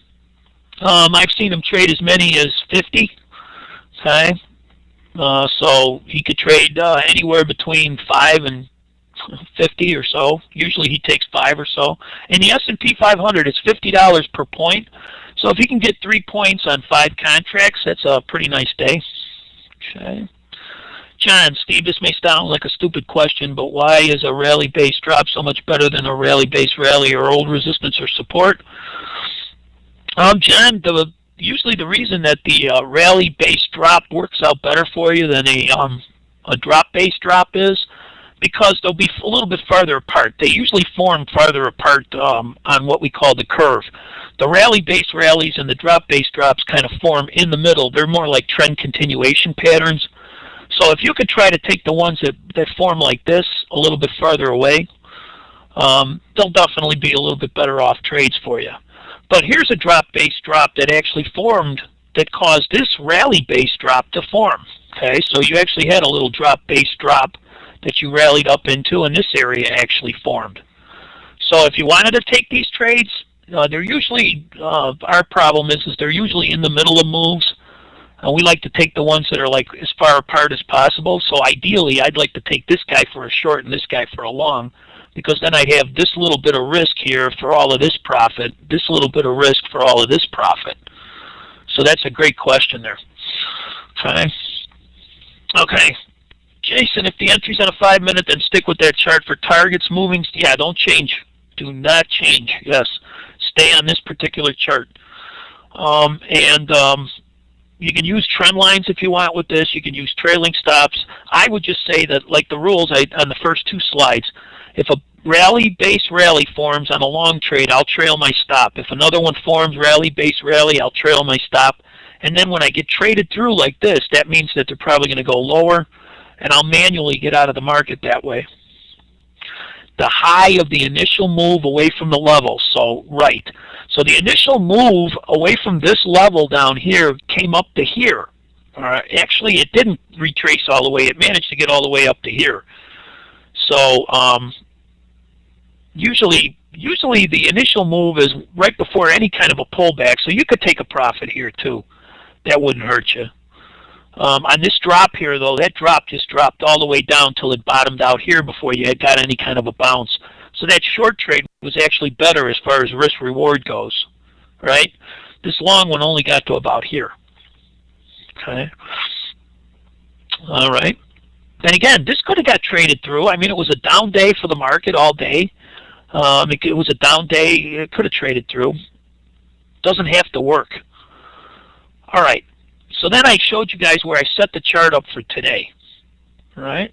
I've seen him trade as many as 50. Okay. So he could trade anywhere between 5 and 50 or so. Usually he takes 5 or so. In the S&P 500, it's $50 per point. So if he can get 3 points on 5 contracts, that's a pretty nice day. Okay. John, Steve, this may sound like a stupid question, but why is a rally-based drop so much better than a rally-based rally or old resistance or support? John, usually the reason that the rally-based drop works out better for you than a drop-based drop is because they'll be a little bit farther apart. They usually form farther apart on what we call the curve. The rally-based rallies and the drop-based drops kind of form in the middle. They're more like trend continuation patterns. So if you could try to take the ones that form like this a little bit farther away, they'll definitely be a little bit better off trades for you. But here's a drop-based drop that actually formed that caused this rally-based drop to form. Okay, so you actually had a little drop-based drop that you rallied up into, and this area actually formed. So if you wanted to take these trades, they're usually, our problem is they're usually in the middle of moves. We like to take the ones that are like as far apart as possible. So ideally, I'd like to take this guy for a short and this guy for a long, because then I'd have this little bit of risk here for all of this profit, this little bit of risk for all of this profit. So that's a great question there. Okay. Okay. Jason, if the entry's on a 5-minute, then stick with that chart for targets, moving. Yeah, don't change. Do not change. Yes. Stay on this particular chart. You can use trend lines if you want with this. You can use trailing stops. I would just say that, like the rules on the first 2 slides, if a rally-based rally forms on a long trade, I'll trail my stop. If another one forms rally-based rally, I'll trail my stop. And then when I get traded through like this, that means that they're probably going to go lower, and I'll manually get out of the market that way. The high of the initial move away from the level, so right. So the initial move away from this level down here came up to here. Actually, it didn't retrace all the way. It managed to get all the way up to here. So usually the initial move is right before any kind of a pullback. So you could take a profit here too. That wouldn't hurt you. On this drop here, though, that drop just dropped all the way down till it bottomed out here before you had got any kind of a bounce. So that short trade was actually better as far as risk-reward goes, right? This long one only got to about here. Okay. All right. And again, this could have got traded through. I mean, it was a down day for the market all day. It was a down day. It could have traded through. Doesn't have to work. All right. So then I showed you guys where I set the chart up for today. All right.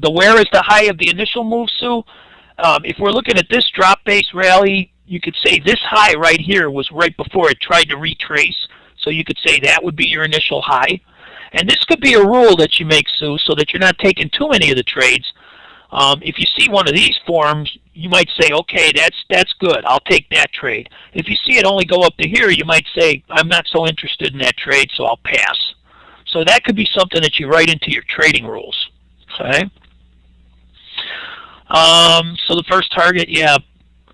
The where is the high of the initial move, Sue? If we're looking at this drop-based rally, you could say this high right here was right before it tried to retrace. So you could say that would be your initial high. And this could be a rule that you make, Sue, so that you're not taking too many of the trades. If you see one of these forms, you might say, okay, that's good. I'll take that trade. If you see it only go up to here, you might say, I'm not so interested in that trade, so I'll pass. So that could be something that you write into your trading rules. Okay. So the first target, yeah.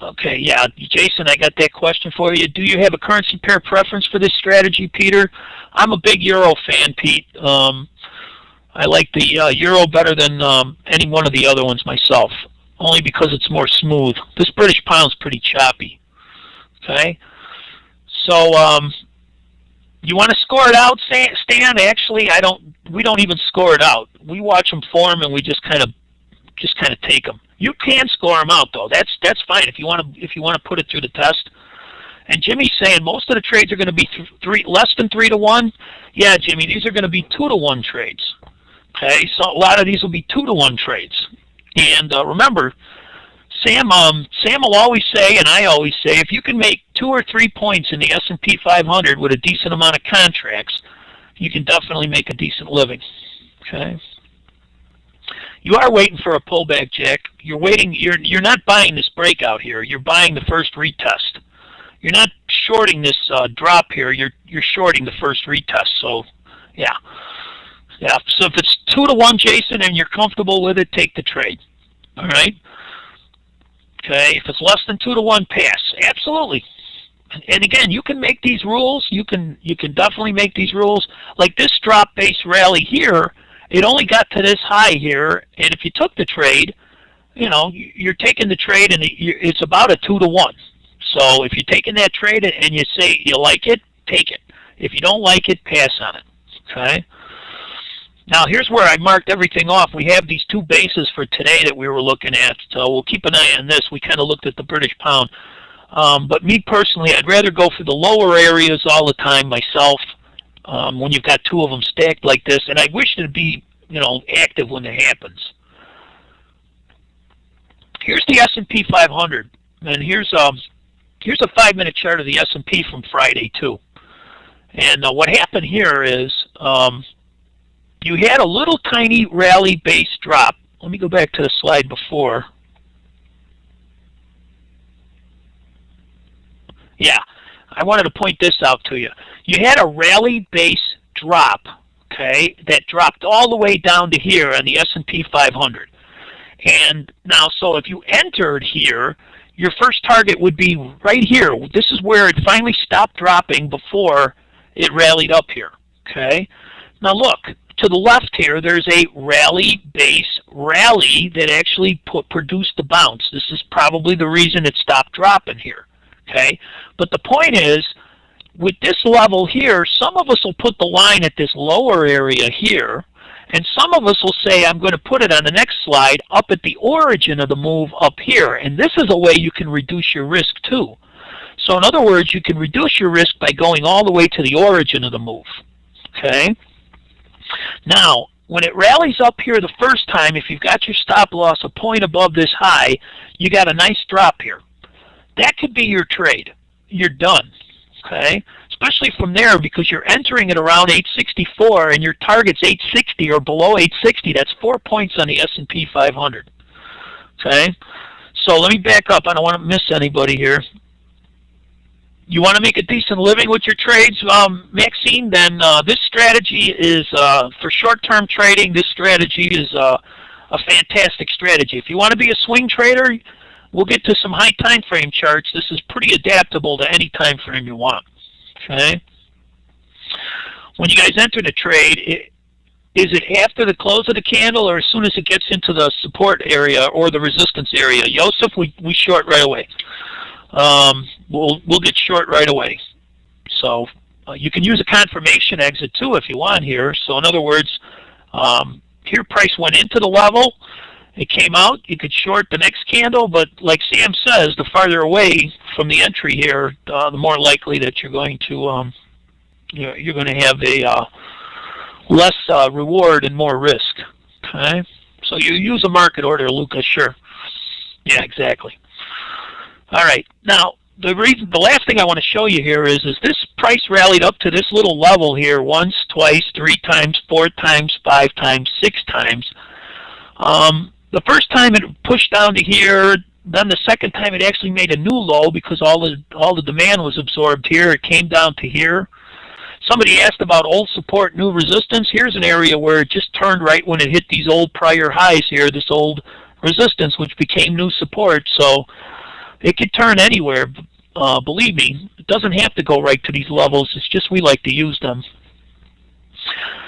Okay, yeah. Jason, I got that question for you. Do you have a currency pair preference for this strategy, Peter? I'm a big Euro fan, Pete. I like the Euro better than any one of the other ones myself, only because it's more smooth. This British pound's pretty choppy. Okay, so You want to score it out, Stan? Actually, we don't even score it out. We watch them form, and we just kind of take them. You can score them out, though. That's fine if you want to put it through the test. And Jimmy's saying most of the trades are going to be less than 3 to 1. Yeah, Jimmy, these are going to be 2 to 1 trades. Okay, so a lot of these will be 2 to 1 trades. And remember, Sam will always say, and I always say, if you can make 2 or 3 points in the S&P 500 with a decent amount of contracts, you can definitely make a decent living. Okay. You are waiting for a pullback, Jack. You're waiting. You're not buying this breakout here. You're buying the first retest. You're not shorting this drop here. You're shorting the first retest. So, yeah. So if it's 2 to 1, Jason, and you're comfortable with it, take the trade. All right. Okay. If it's less than 2 to 1, pass. Absolutely. And again, you can make these rules. You can definitely make these rules. Like this drop base rally here, it only got to this high here, and if you took the trade, you know, you're taking the trade, and it's about a 2 to 1. So if you're taking that trade and you say you like it, take it. If you don't like it, pass on it. Okay. Now here's where I marked everything off. We have these 2 bases for today that we were looking at, so we'll keep an eye on this. We kind of looked at the British pound. But me personally, I'd rather go for the lower areas all the time myself when you've got 2 of them stacked like this, and I wish it to be, you know, active when it happens. Here's the S&P 500, and here's a 5-minute chart of the S&P from Friday too. And what happened here is you had a little tiny rally base drop. Let me go back to the slide before. Yeah, I wanted to point this out to you. You had a rally base drop, okay, that dropped all the way down to here on the S&P 500. And now, so if you entered here, your first target would be right here. This is where it finally stopped dropping before it rallied up here, okay? Now look, to the left here, there's a rally base rally that actually produced the bounce. This is probably the reason it stopped dropping here, okay? But the point is, with this level here, some of us will put the line at this lower area here, and some of us will say, I'm going to put it on the next slide up at the origin of the move up here. And this is a way you can reduce your risk too. So in other words, you can reduce your risk by going all the way to the origin of the move. Okay? Now, when it rallies up here the first time, if you've got your stop loss a point above this high, you got a nice drop here. That could be your trade. You're done. Okay? Especially from there, because you're entering at around 864 and your target's 860 or below 860. That's 4 points on the S&P 500. Okay? So let me back up. I don't want to miss anybody here. You want to make a decent living with your trades, Maxine, then this strategy is, for short-term trading, this strategy is a fantastic strategy. If you want to be a swing trader, we'll get to some high time frame charts. This is pretty adaptable to any time frame you want. Okay. When you guys enter the trade, is it after the close of the candle or as soon as it gets into the support area or the resistance area? Joseph, we short right away. We'll get short right away. So you can use a confirmation exit too if you want here. So in other words, here price went into the level. It came out, you could short the next candle, but like Sam says, the farther away from the entry here, the more likely that you're going to you're going to have a less reward and more risk. Okay, so you use a market order, Lucas. Sure. Yeah, exactly. All right. Now the last thing I want to show you here is this price rallied up to this little level here once, twice, 3 times, 4 times, 5 times, 6 times. The first time it pushed down to here, then the second time it actually made a new low because all the demand was absorbed here. It came down to here. Somebody asked about old support, new resistance. Here's an area where it just turned right when it hit these old prior highs here, this old resistance, which became new support. So it could turn anywhere. Believe me, it doesn't have to go right to these levels. It's just we like to use them.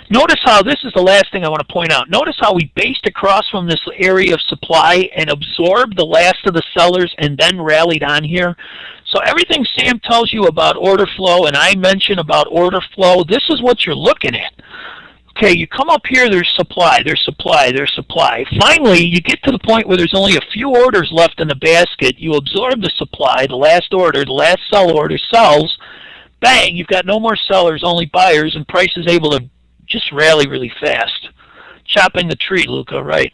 Notice how, this is the last thing I want to point out. Notice how we based across from this area of supply and absorbed the last of the sellers and then rallied on here. So everything Sam tells you about order flow and I mention about order flow, this is what you're looking at. Okay, you come up here, there's supply, there's supply, there's supply. Finally, you get to the point where there's only a few orders left in the basket. You absorb the supply, the last order, the last sell order sells. Bang, you've got no more sellers, only buyers, and price is able to just rally really fast. Chopping the tree, Luca, right?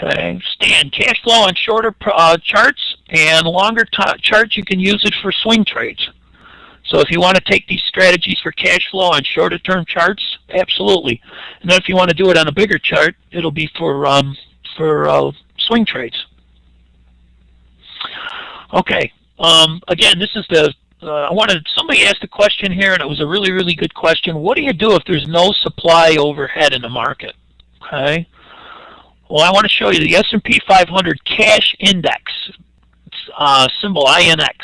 Okay, Stan, cash flow on shorter charts and longer charts, you can use it for swing trades. So if you want to take these strategies for cash flow on shorter term charts, absolutely. And then if you want to do it on a bigger chart, it'll be for swing trades. Okay. Again, this is the somebody asked a question here, and it was a really, really good question. What do you do if there's no supply overhead in the market? Okay. Well, I want to show you the S&P 500 cash index, symbol INX.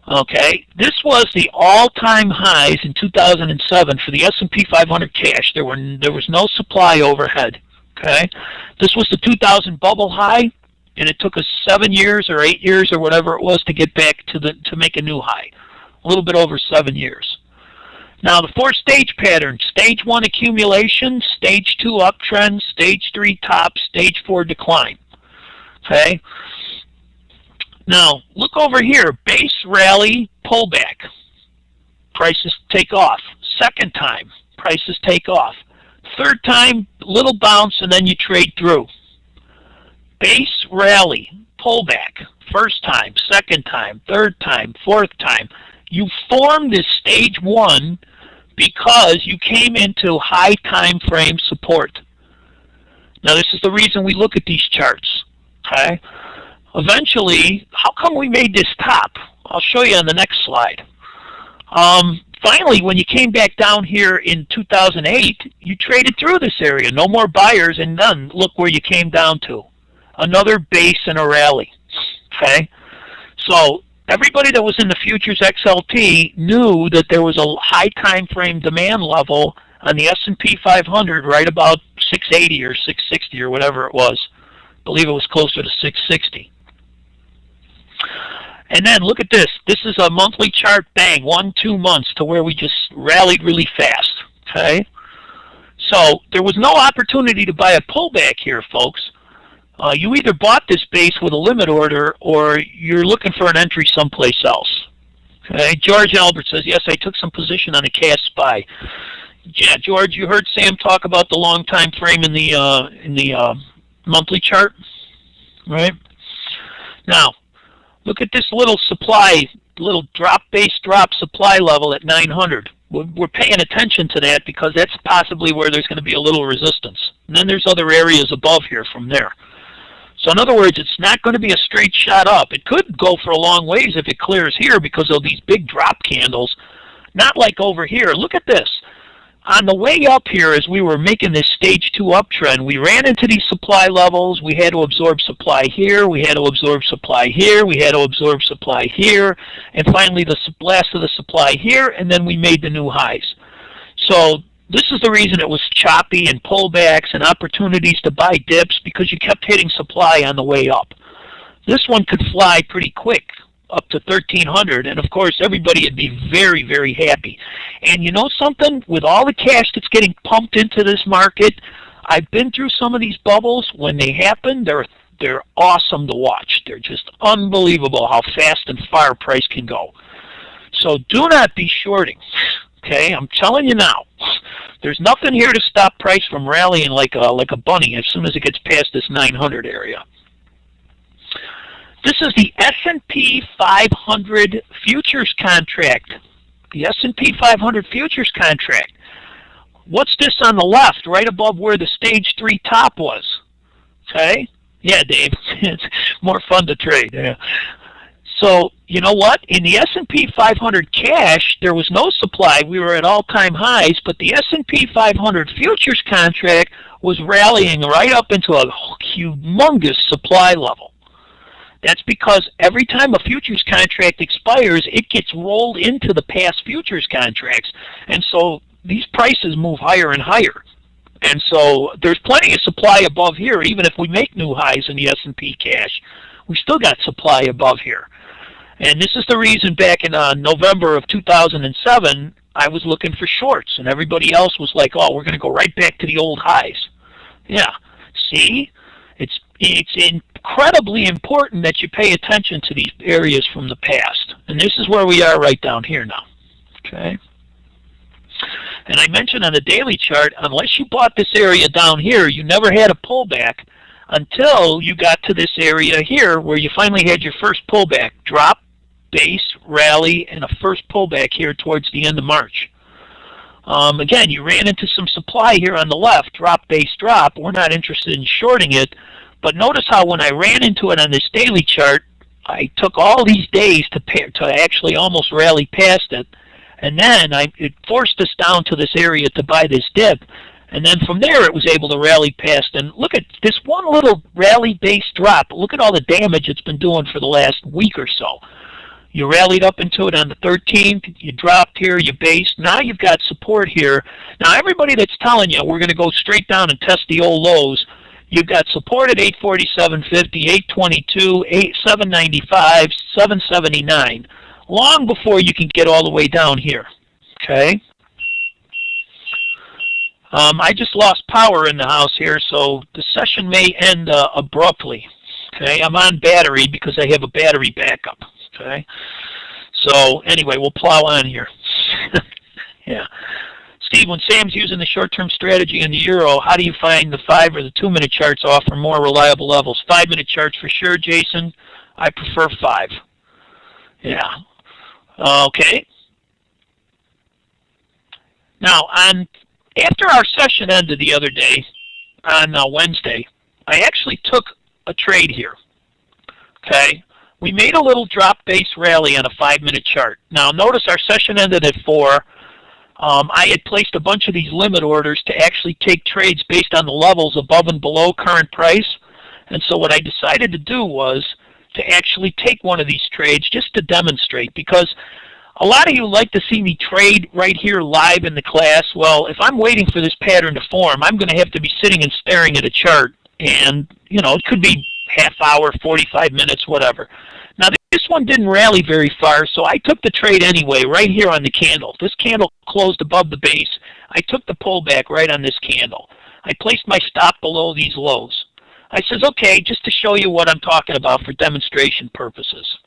Okay, this was the all-time highs in 2007 for the S&P 500 cash. There was no supply overhead. Okay, this was the 2000 bubble high, and it took us 7 years or 8 years or whatever it was to get back to make a new high. A little bit over 7 years. Now the 4-stage pattern: stage 1 accumulation, stage 2 uptrend, stage 3 top, stage 4 decline. Okay. Now, look over here, base rally, pullback. Prices take off. Second time, prices take off. Third time, little bounce, and then you trade through. Base rally, pullback. First time, second time, third time, fourth time. You formed this stage 1 because you came into high time frame support. Now, this is the reason we look at these charts. Okay. Eventually, how come we made this top? I'll show you on the next slide. Finally, when you came back down here in 2008, you traded through this area. No more buyers, and none. Look where you came down to. Another base and a rally. Okay? So everybody that was in the futures XLT knew that there was a high time frame demand level on the S&P 500 right about 680 or 660 or whatever it was. I believe it was closer to 660. And then look at this. This is a monthly chart, bang, 1-2 months to where we just rallied really fast. Okay? So there was no opportunity to buy a pullback here, folks. You either bought this base with a limit order or you're looking for an entry someplace else. Okay? George Albert says, yes, I took some position on the cash SPY. Yeah, George, you heard Sam talk about the long time frame in the monthly chart, right? Now, look at this little supply, little base drop supply level at 900. We're paying attention to that because that's possibly where there's going to be a little resistance. And then there's other areas above here from there. So in other words, it's not going to be a straight shot up. It could go for a long ways if it clears here because of these big drop candles. Not like over here. Look at this. On the way up here, as we were making this stage 2 uptrend, we ran into these supply levels. We had to absorb supply here. We had to absorb supply here. We had to absorb supply here. And finally, the last of the supply here, and then we made the new highs. So this is the reason it was choppy and pullbacks and opportunities to buy dips, because you kept hitting supply on the way up. This one could fly pretty quick, up to 1,300, and of course everybody would be very, very happy. And you know something? With all the cash that's getting pumped into this market, I've been through some of these bubbles. When they happen, they're awesome to watch. They're just unbelievable how fast and far price can go. So do not be shorting. Okay, I'm telling you now. There's nothing here to stop price from rallying like a bunny as soon as it gets past this 900 area. This is the S&P 500 futures contract. The S&P 500 futures contract. What's this on the left, right above where the stage 3 top was? Okay? Yeah, Dave. It's more fun to trade. Yeah. So, you know what? In the S&P 500 cash, there was no supply. We were at all-time highs, but the S&P 500 futures contract was rallying right up into a humongous supply level. That's because every time a futures contract expires, it gets rolled into the past futures contracts. And so these prices move higher and higher. And so there's plenty of supply above here. Even if we make new highs in the S&P cash, we still got supply above here. And this is the reason back in November of 2007, I was looking for shorts, and everybody else was like, oh, we're going to go right back to the old highs. Yeah, see? It's incredibly important that you pay attention to these areas from the past. And this is where we are right down here now. Okay? And I mentioned on the daily chart, unless you bought this area down here, you never had a pullback until you got to this area here where you finally had your first pullback. Drop, base, rally, and a first pullback here towards the end of March. Again, you ran into some supply here on the left, drop, base, drop. We're not interested in shorting it, but notice how when I ran into it on this daily chart, I took all these days to actually almost rally past it, and then it forced us down to this area to buy this dip, and then from there it was able to rally past. And look at this one little rally base drop. Look at all the damage it's been doing for the last week or so. You rallied up into it on the 13th, you dropped here, you based. Now you've got support here. Now everybody that's telling you we're going to go straight down and test the old lows, you've got support at 847.50, 822, 795, 779, long before you can get all the way down here. Okay? I just lost power in the house here, so the session may end abruptly. Okay? I'm on battery because I have a battery backup. Okay, so anyway, we'll plow on here. Yeah, Steve, when Sam's using the short-term strategy in the euro, how do you find the 5 or the 2-minute charts offer more reliable levels? 5-minute charts for sure, Jason. I prefer 5. Yeah. Okay. Now, after our session ended the other day, on Wednesday, I actually took a trade here. Okay. We made a little drop base rally on a 5-minute chart. Now notice our session ended at 4. I had placed a bunch of these limit orders to actually take trades based on the levels above and below current price. And so what I decided to do was to actually take one of these trades just to demonstrate, because a lot of you like to see me trade right here live in the class. Well, if I'm waiting for this pattern to form, I'm going to have to be sitting and staring at a chart, and it could be half hour, 45 minutes, whatever. Now this one didn't rally very far, so I took the trade anyway right here on the candle. This candle closed above the base. I took the pullback right on this candle. I placed my stop below these lows. I says, okay, just to show you what I'm talking about for demonstration purposes.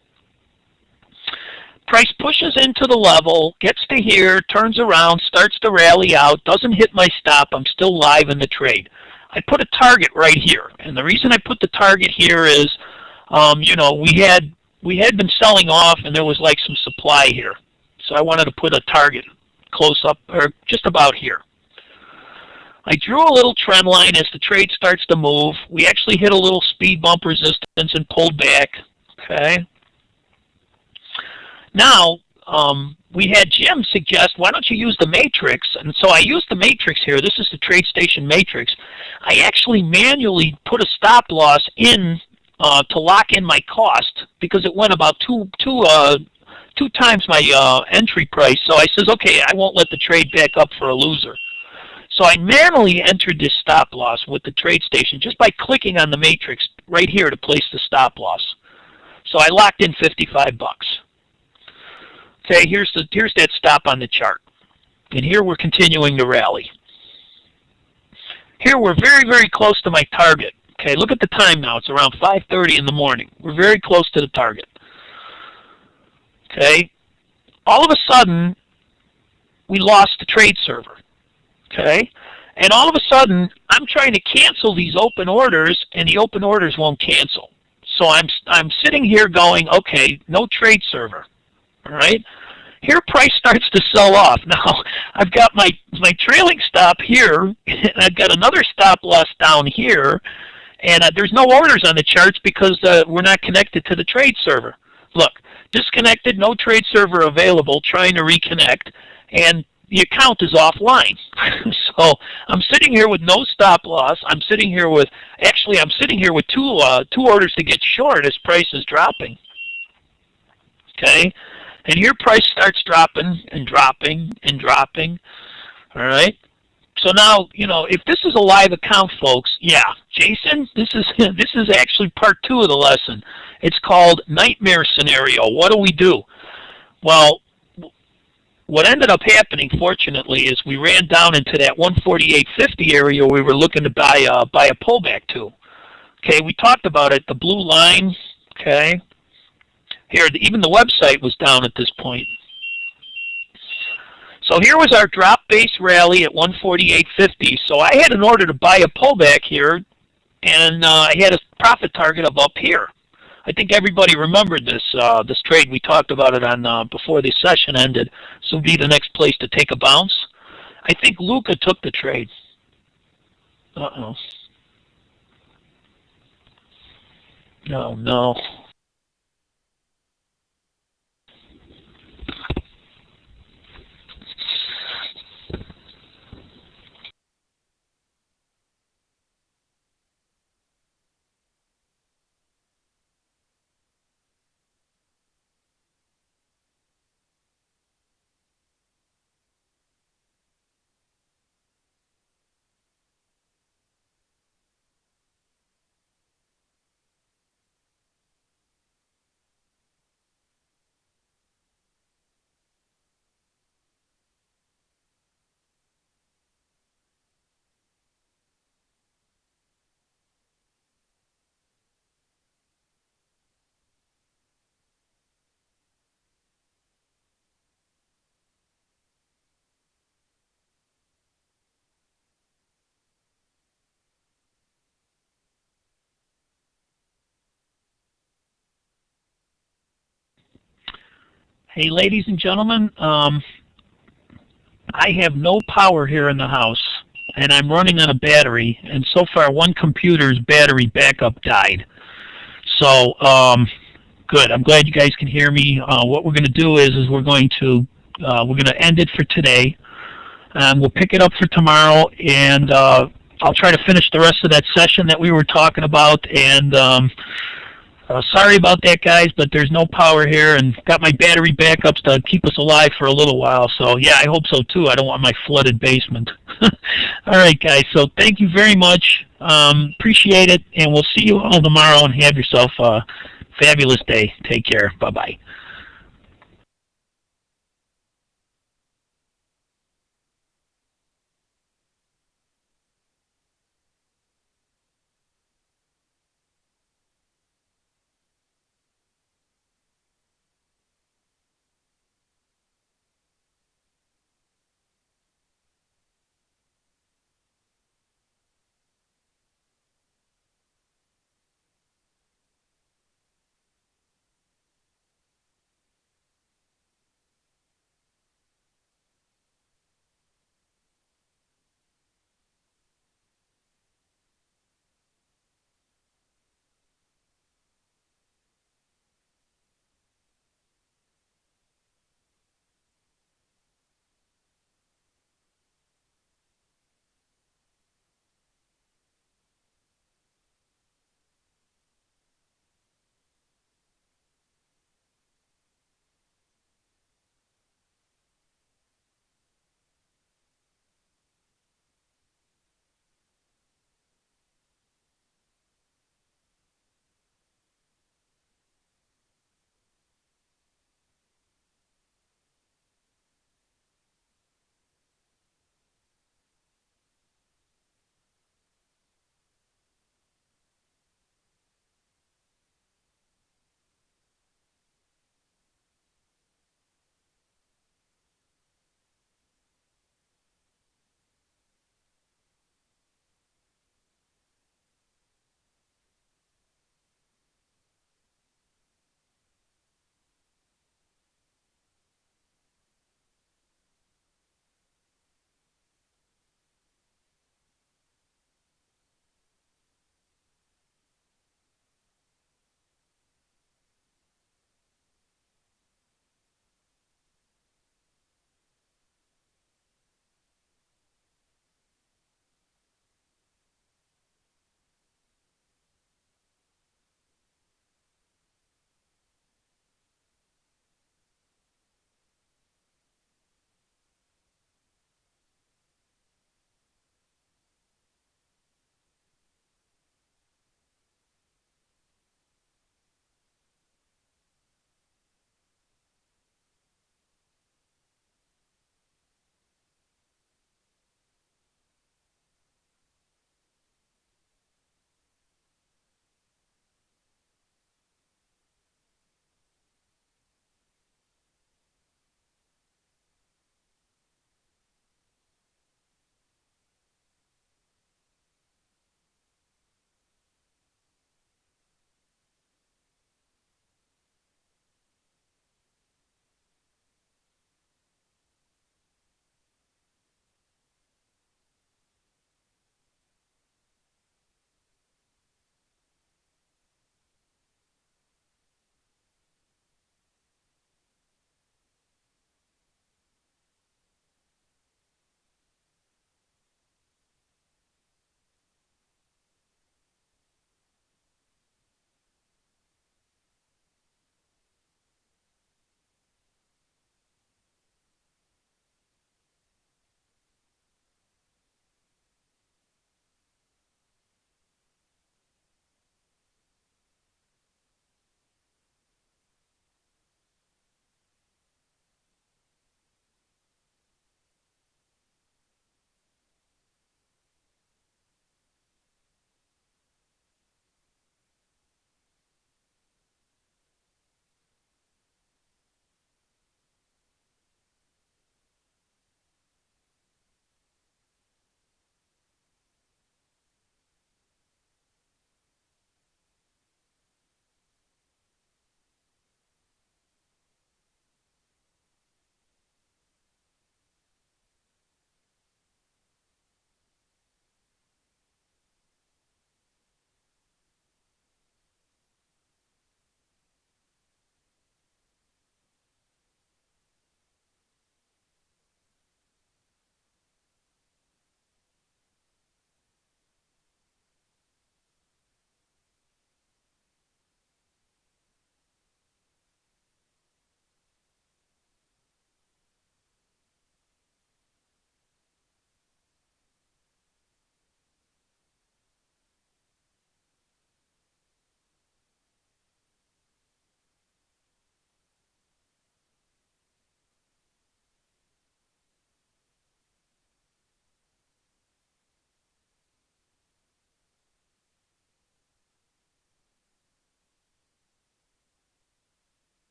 Price pushes into the level, gets to here, turns around, starts to rally out, doesn't hit my stop. I'm still live in the trade. I put a target right here, and the reason I put the target here is, we had been selling off, and there was like some supply here, so I wanted to put a target close up, or just about here. I drew a little trend line as the trade starts to move. We actually hit a little speed bump resistance and pulled back. Okay. Now, we had Jim suggest, why don't you use the matrix? And so I used the matrix here. This is the TradeStation matrix. I actually manually put a stop loss in to lock in my cost, because it went about two times my entry price. So I says, okay, I won't let the trade back up for a loser. So I manually entered this stop loss with the TradeStation just by clicking on the matrix right here to place the stop loss. So I locked in 55 bucks. Okay, here's that stop on the chart. And here we're continuing to rally. Here we're very, very close to my target. Okay, look at the time now. It's around 5:30 in the morning. We're very close to the target. Okay, all of a sudden, we lost the trade server. Okay, and all of a sudden, I'm trying to cancel these open orders, and the open orders won't cancel. So I'm sitting here going, okay, no trade server. All right. Here price starts to sell off. Now I've got my trailing stop here, and I've got another stop loss down here, and there's no orders on the charts because we're not connected to the trade server. Look, disconnected, no trade server available, trying to reconnect, and the account is offline. So I'm sitting here with no stop loss. I'm sitting here with two orders to get short as price is dropping. Okay. And here price starts dropping and dropping and dropping. All right. So now, if this is a live account, folks, yeah, Jason, this is actually part 2 of the lesson. It's called nightmare scenario. What do we do? Well, what ended up happening, fortunately, is we ran down into that 148.50 area we were looking to buy a pullback to. Okay, we talked about it, the blue line. Okay, here, even the website was down at this point. So here was our drop base rally at 148.50. So I had an order to buy a pullback here, and I had a profit target of up here. I think everybody remembered this this trade. We talked about it on before the session ended. This will be the next place to take a bounce. I think Luca took the trade. Uh-oh. No. Hey, ladies and gentlemen, I have no power here in the house, and I'm running on a battery, and so far one computer's battery backup died. So, good. I'm glad you guys can hear me. What we're going to do is we're going to end it for today. We'll pick it up for tomorrow, and I'll try to finish the rest of that session that we were talking about. And sorry about that, guys, but there's no power here, and got my battery backups to keep us alive for a little while. So, yeah, I hope so, too. I don't want my flooded basement. All right, guys, so thank you very much. Appreciate it, and we'll see you all tomorrow, and have yourself a fabulous day. Take care. Bye-bye.